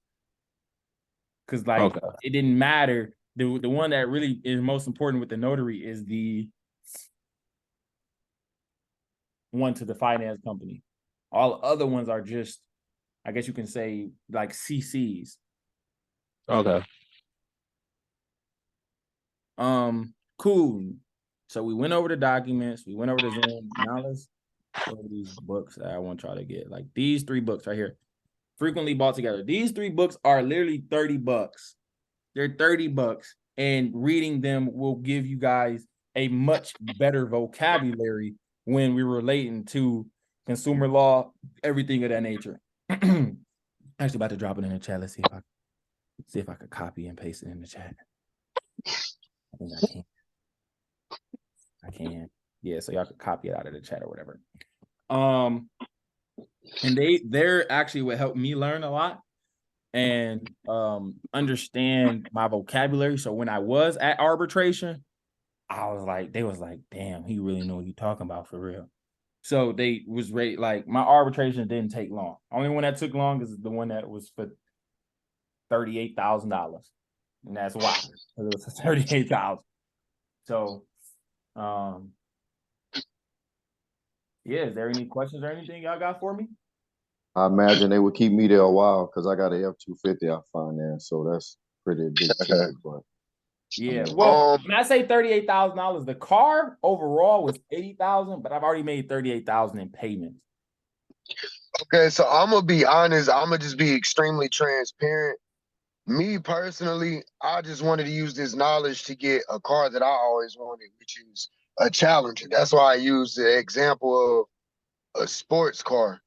Because like it didn't matter. The one that really is most important with the notary is the one to the finance company. All other ones are just, I guess you can say, like CCs. Okay. Cool. So we went over the documents. We went over the Zoom. Now let's go over these books that I want y'all to get. Like these 3 books right here. Frequently bought together. These 3 books are literally $30. They're $30, and reading them will give you guys a much better vocabulary when we're relating to consumer law, everything of that nature. Actually about to drop it in the chat. Let's see if I could copy and paste it in the chat. I think I can. I can. Yeah, so y'all could copy it out of the chat or whatever. And they're actually what helped me learn a lot and understand my vocabulary. So when I was at arbitration, they was like, damn, he really know what he's talking about for real. So they was ready, like my arbitration didn't take long. Only one that took long is the one that was for $38,000. And that's why. It was $38,000. So yeah, is there any questions or anything y'all got for me? I imagine they would keep me there a while because I got an F-250 I finance, so that's pretty big too. But yeah, well, when I say $38,000, the car overall was $80,000, but I've already made $38,000 in payments. Okay, so I'm gonna be honest. I'm gonna just be extremely transparent. Me personally, I just wanted to use this knowledge to get a car that I always wanted, which is a Challenger. That's why I used the example of a sports car,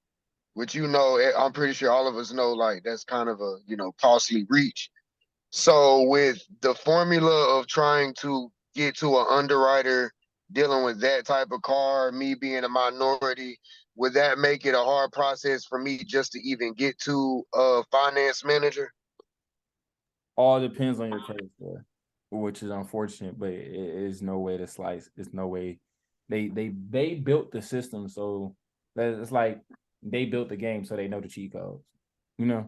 which I'm pretty sure all of us know, like that's kind of a costly reach. So with the formula of trying to get to an underwriter dealing with that type of car, me being a minority, would that make it a hard process for me just to even get to a finance manager? All depends on your credit score, which is unfortunate, but it is no way to slice. It's no way. They built the system, so it's like they built the game, so they know the cheat codes. Yeah,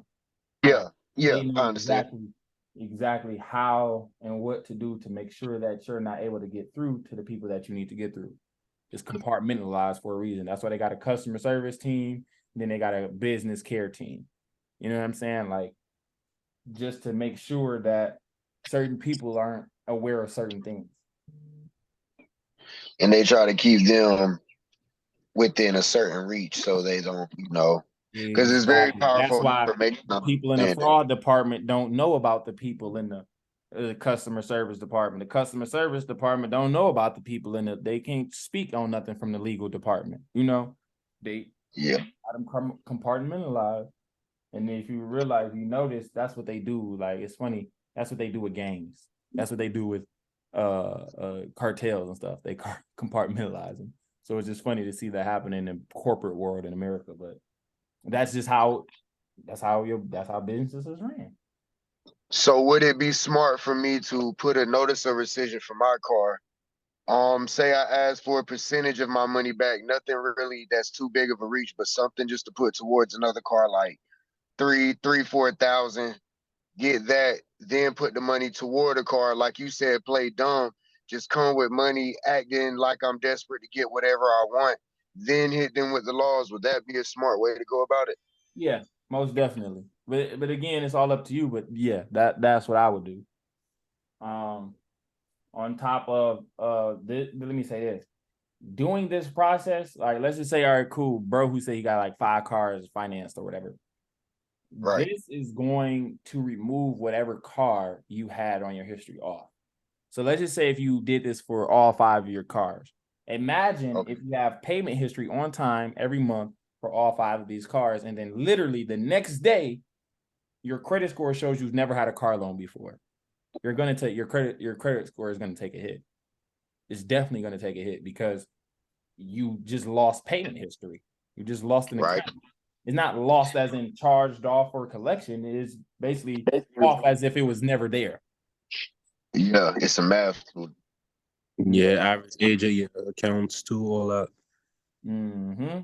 They I know understand. exactly how and what to do to make sure that you're not able to get through to the people that you need to get through. It's compartmentalized for a reason. That's why they got a customer service team, then they got a business care team. You know what I'm saying? Like, just to make sure that certain people aren't aware of certain things. And they try to keep them within a certain reach so they don't, because it's very powerful That's why information. people in the fraud department don't know about the people in the customer service department. The customer service department don't know about the people they can't speak on nothing from the legal department. They got them compartmentalized. And if you realize, you notice, that's what they do. Like, it's funny. That's what they do with gangs. That's what they do with cartels and stuff. They compartmentalize them. So it's just funny to see that happen in the corporate world in America. But that's just how businesses is ran. So would it be smart for me to put a notice of rescission for my car? Say I ask for a percentage of my money back, nothing really that's too big of a reach, but something just to put towards another car, like 4,000, get that, then put the money toward a car. Like you said, play dumb, just come with money, acting like I'm desperate to get whatever I want, then hit them with the laws. Would that be a smart way to go about it? Yeah, most definitely. But again, it's all up to you. But yeah, that's what I would do. On top of this, let me say this. Doing this process, like, let's just say, all right, cool, bro who said he got like 5 cars financed or whatever. Right. This is going to remove whatever car you had on your history off. So let's just say if you did this for all 5 of your cars. Imagine if you have payment history on time every month for all 5 of these cars, and then literally the next day, your credit score shows you've never had a car loan before. You're going to take your credit score is going to take a hit. It's definitely going to take a hit because you just lost payment history. You just lost an account. It's not lost as in charged off or collection. It is basically off as if it was never there. Yeah, it's a math. Yeah, average age of your accounts too, all that. Mm-hmm.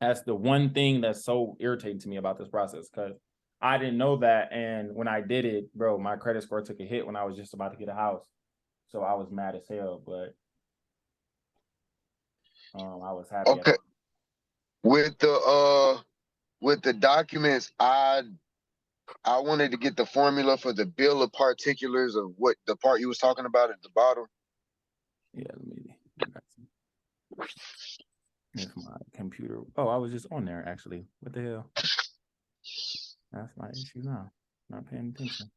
That's the one thing that's so irritating to me about this process, because I didn't know that. And when I did it, bro, my credit score took a hit when I was just about to get a house. So I was mad as hell, but I was happy. Okay. With the documents, I wanted to get the formula for the bill of particulars of what the part you was talking about at the bottom. Yeah, let me. If my computer. Oh, I was just on there actually. What the hell? That's my issue now. Not paying attention.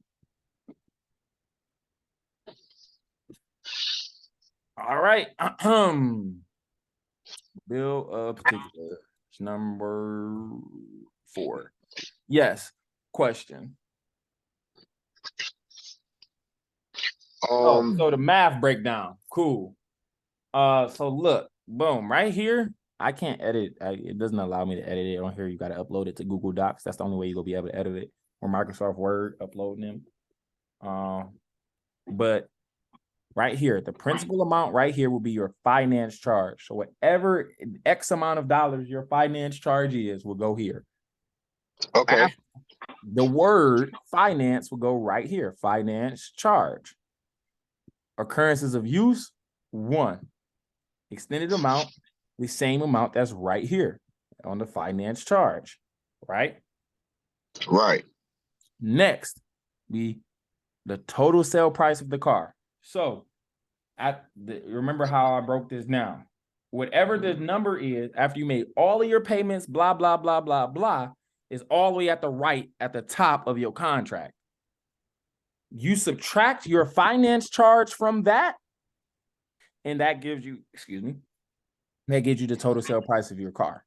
All right. Bill of particulars number 4. Yes. Question. So the math breakdown. Cool. So look, boom, right here. I can't edit. It doesn't allow me to edit it on here. You got to upload it to Google Docs. That's the only way you're gonna be able to edit it, or Microsoft Word, uploading them. But right here, the principal amount right here will be your finance charge. So whatever X amount of dollars your finance charge is will go here. Okay. After, the word finance will go right here. Finance charge. Occurrences of use, 1. Extended amount, the same amount that's right here on the finance charge, right? Right. Next, the total sale price of the car. So remember how I broke this down. Whatever the number is, after you made all of your payments, blah, blah, blah, blah, blah, is all the way at the right, at the top of your contract. You subtract your finance charge from that, and that gives you, that gives you the total sale price of your car.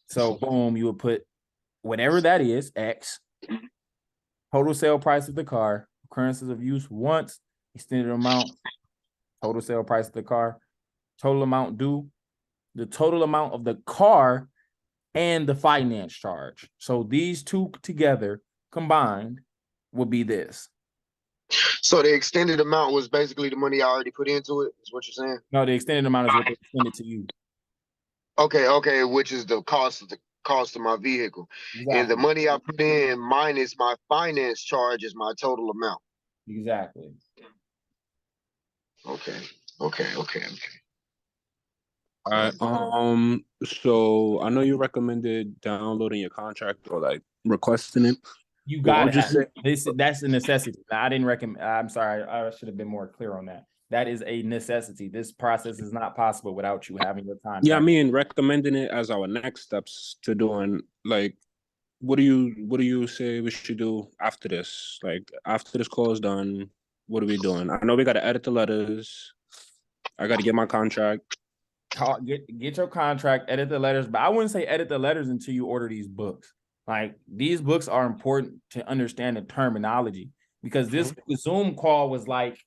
So boom, you would put whatever that is, X, total sale price of the car, occurrences of use once, extended amount, total sale price of the car, total amount due, the total amount of the car, and the finance charge. So these two together combined would be this. So the extended amount was basically the money I already put into it, is what you're saying? No, the extended amount is what they extended to you. Okay, which is the cost of my vehicle. Exactly. And the money I put in minus my finance charge is my total amount. Exactly. Okay. All right. So I know you recommended downloading your contract or like requesting it. You got it. That's a necessity. I didn't recommend. I'm sorry. I should have been more clear on that. That is a necessity. This process is not possible without you having your time. Yeah, I mean, recommending it as our next steps to doing, like, what do you say we should do after this? Like, after this call is done, what are we doing? I know we got to edit the letters. I got to get my contract. Get your contract, edit the letters, but I wouldn't say edit the letters until you order these books. Like, these books are important to understand the terminology, because this Zoom call was like,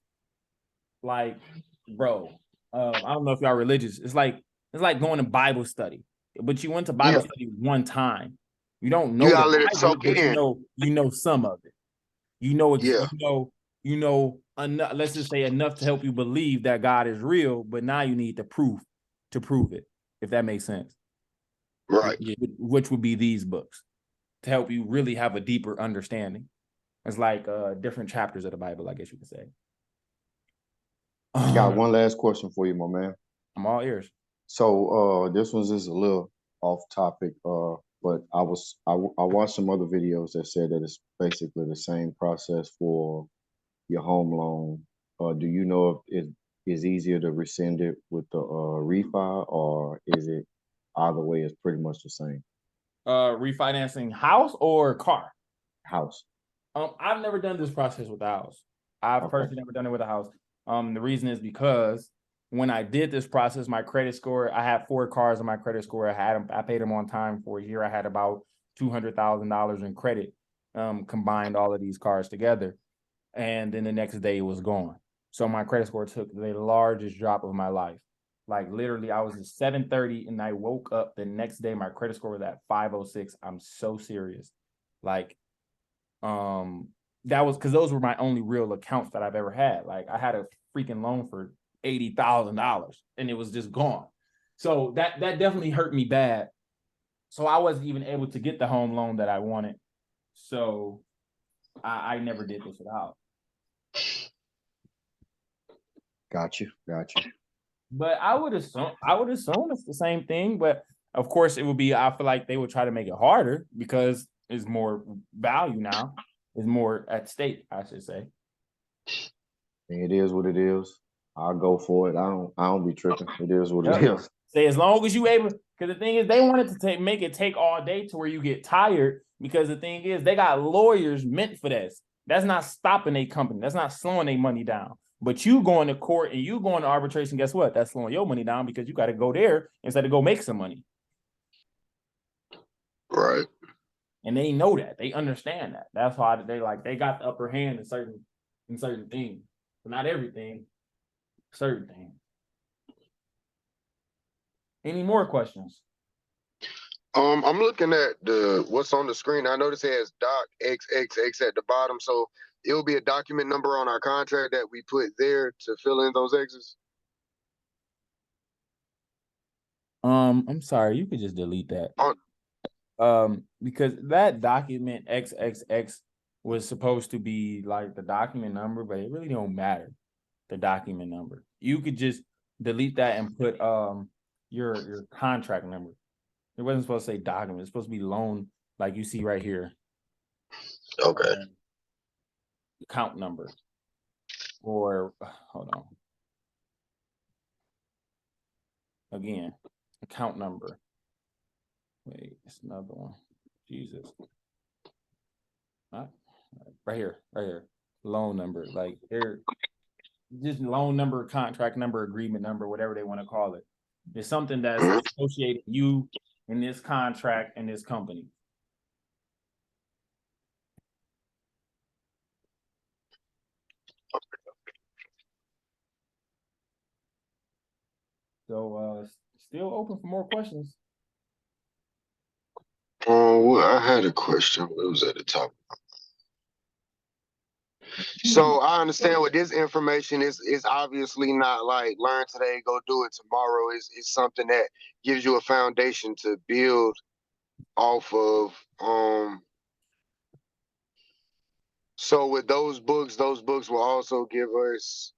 bro, I don't know if y'all religious. It's like going to Bible study, but you went to Bible study one time. You don't know the Bible, but you know some of it. You know enough. Let's just say enough to help you believe that God is real, but now you need the proof to prove it, if that makes sense. Right. Which would be these books to help you really have a deeper understanding. It's like different chapters of the Bible, I guess you could say. I got one last question for you, my man. I'm all ears. So this one's just a little off topic, but I watched some other videos that said that it's basically the same process for your home loan. Do you know if it is easier to rescind it with the refi, or is it either way is pretty much the same. Refinancing house or car? House. I've never done this process with the house. I've Okay. personally never done it with a house. The reason is because when I did this process, my credit score, I had 4 cars on my credit score. I paid them on time for a year. I had about $200,000 in credit, combined all of these cars together. And then the next day it was gone. So my credit score took the largest drop of my life. Like literally, I was at 730 and I woke up the next day. My credit score was at 506. I'm so serious. Like, that was because those were my only real accounts that I've ever had. Like I had a freaking loan for $80,000 and it was just gone. So that definitely hurt me bad. So I wasn't even able to get the home loan that I wanted. So I never did this at all. Got you. But I would assume it's the same thing. But of course, it would be. I feel like they would try to make it harder because it's more value now. It's more at stake, I should say. It is what it is. I'll go for it. I don't be tripping. It is what it is. Say as long as you able, because the thing is, they wanted to make it take all day to where you get tired. Because the thing is, they got lawyers meant for this. That's not stopping a company. That's not slowing their money down. But you going to court and you going to arbitration, guess what? That's slowing your money down because you got to go there instead of go make some money. Right. And they know that. They understand that. That's why they got the upper hand in certain things. But not everything. Certain things. Any more questions? I'm looking at what's on the screen. I notice it has doc XXX at the bottom, so it'll be a document number on our contract that we put there to fill in those X's. I'm sorry, you could just delete that. Because that document XXX was supposed to be like the document number, but it really don't matter. The document number. You could just delete that and put your contract number. It wasn't supposed to say document. It's supposed to be loan, like you see right here. Okay. Account number. Or hold on. Again, account number. Wait, it's another one. Jesus. Right here. Loan number. Like here, just loan number, contract number, agreement number, whatever they want to call it. It's something that's associated you in this contract and this company. So still open for more questions. Well, I had a question. It was at the top. So I understand with this information is obviously not like learn today, go do it tomorrow. It's something that gives you a foundation to build off of. So with those books will also give us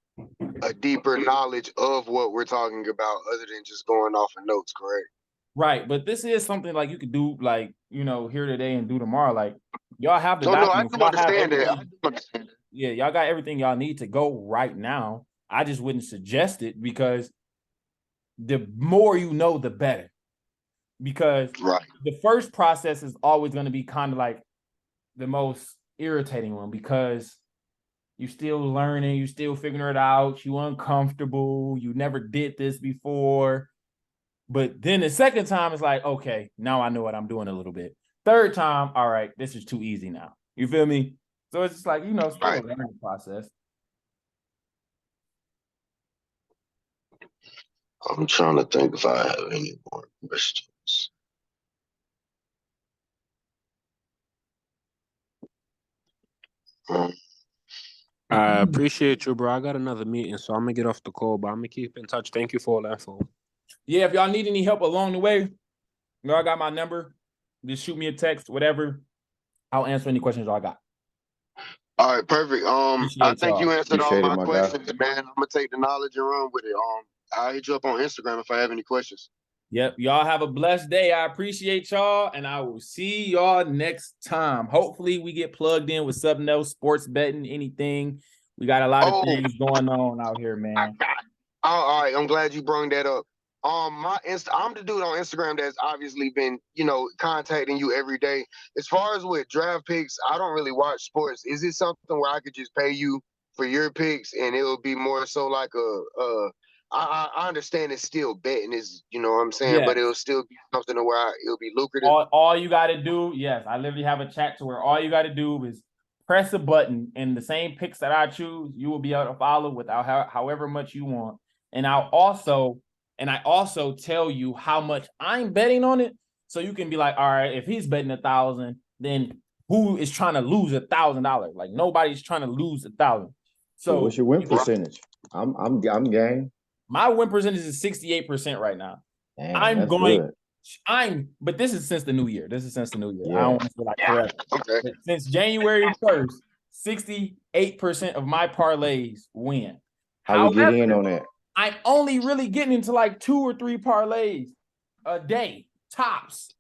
a deeper knowledge of what we're talking about, other than just going off of notes, correct? Right, but this is something like you could do, like, here today and do tomorrow. Like, y'all have the documents. No, I do understand that. Yeah, y'all got everything y'all need to go right now. I just wouldn't suggest it because the more you know, the better. Because the first process is always going to be kind of like the most irritating one because you're still learning, you're still figuring it out, you're uncomfortable, you never did this before. But then the second time it's like, okay, now I know what I'm doing a little bit. Third time, all right, this is too easy now. You feel me? So it's just like, still a learning process. I'm trying to think if I have any more questions. I appreciate you, bro. I got another meeting, so I'm gonna get off the call, but I'm gonna keep in touch. Thank you for all that info. Yeah, if y'all need any help along the way, y'all got my number. Just shoot me a text, whatever. I'll answer any questions y'all got. All right, perfect. I think you answered all my questions, man. I'm gonna take the knowledge and run with it. I'll hit you up on Instagram if I have any questions. Yep. Y'all have a blessed day. I appreciate y'all, and I will see y'all next time. Hopefully, we get plugged in with something else, sports betting, anything. We got a lot of things going on out here, man. All right. I'm glad you brought that up. I'm the dude on Instagram that's obviously been, contacting you every day. As far as with draft picks, I don't really watch sports. Is it something where I could just pay you for your picks and it will be more so like I understand it's still betting is, you know what I'm saying, but Yes. it'll still be something where it'll be lucrative. All you got to do, yes, I literally have a chat to where all you got to do is press a button, and the same picks that I choose, you will be able to follow without however much you want. And I also tell you how much I'm betting on it, so you can be like, all right, if he's betting 1,000, then who is trying to lose $1,000? Like nobody's trying to lose 1,000. So what's your win percentage? I'm game. My win percentage is 68% right now. Damn, But this is since the new year. Yeah. I don't want to feel like forever. Okay. But since January 1st, 68% of my parlays win. How we get in on that? I'm only really getting into like 2 or 3 parlays a day, tops.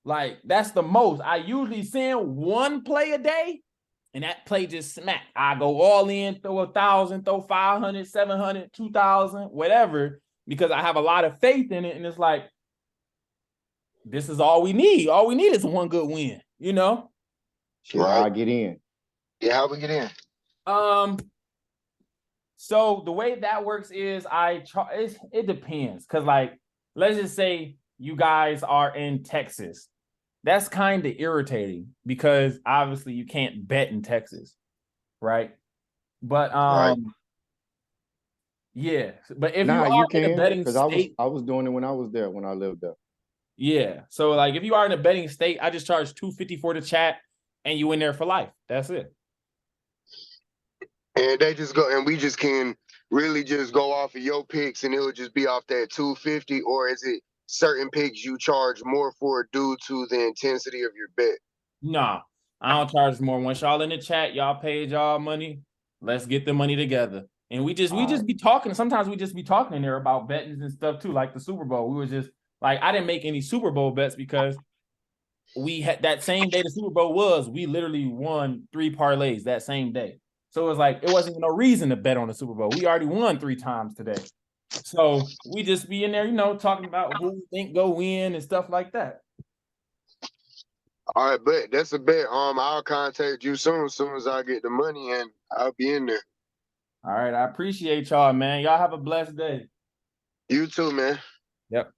Like that's the most. I usually send 1 play a day, and that play just smack. I go all in, throw 1,000, throw 500, 700, 2,000, whatever, because I have a lot of faith in it, and it's like, this is all we need. All we need is 1 good win, you know? Shit, right. How I get in? Yeah, how we get in? So the way that works is it depends. Cause like, let's just say you guys are in Texas. That's kind of irritating because obviously you can't bet in Texas, right? But right. Yeah. But if you can, in a betting state, I was doing it when I was there, when I lived there. Yeah. So like if you are in a betting state, I just charge $2.50 for the chat and you in there for life. That's it. And they just go, and we just can really just go off of your picks, and it would just be off that $2.50, or is it certain picks you charge more for due to the intensity of your bet? Nah, I don't charge more. Once y'all in the chat, y'all paid y'all money. Let's get the money together. And we just be talking. Sometimes we just be talking in there about bettings and stuff too, like the Super Bowl. We were just like, I didn't make any Super Bowl bets because we had that same day the Super Bowl was, we literally won 3 parlays that same day. So it was like, it wasn't no reason to bet on the Super Bowl. We already won 3 times today. So we just be in there, talking about who we think go win and stuff like that. All right, but that's a bet. I'll contact you soon as I get the money, and I'll be in there. All right, I appreciate y'all, man. Y'all have a blessed day. You too, man. Yep.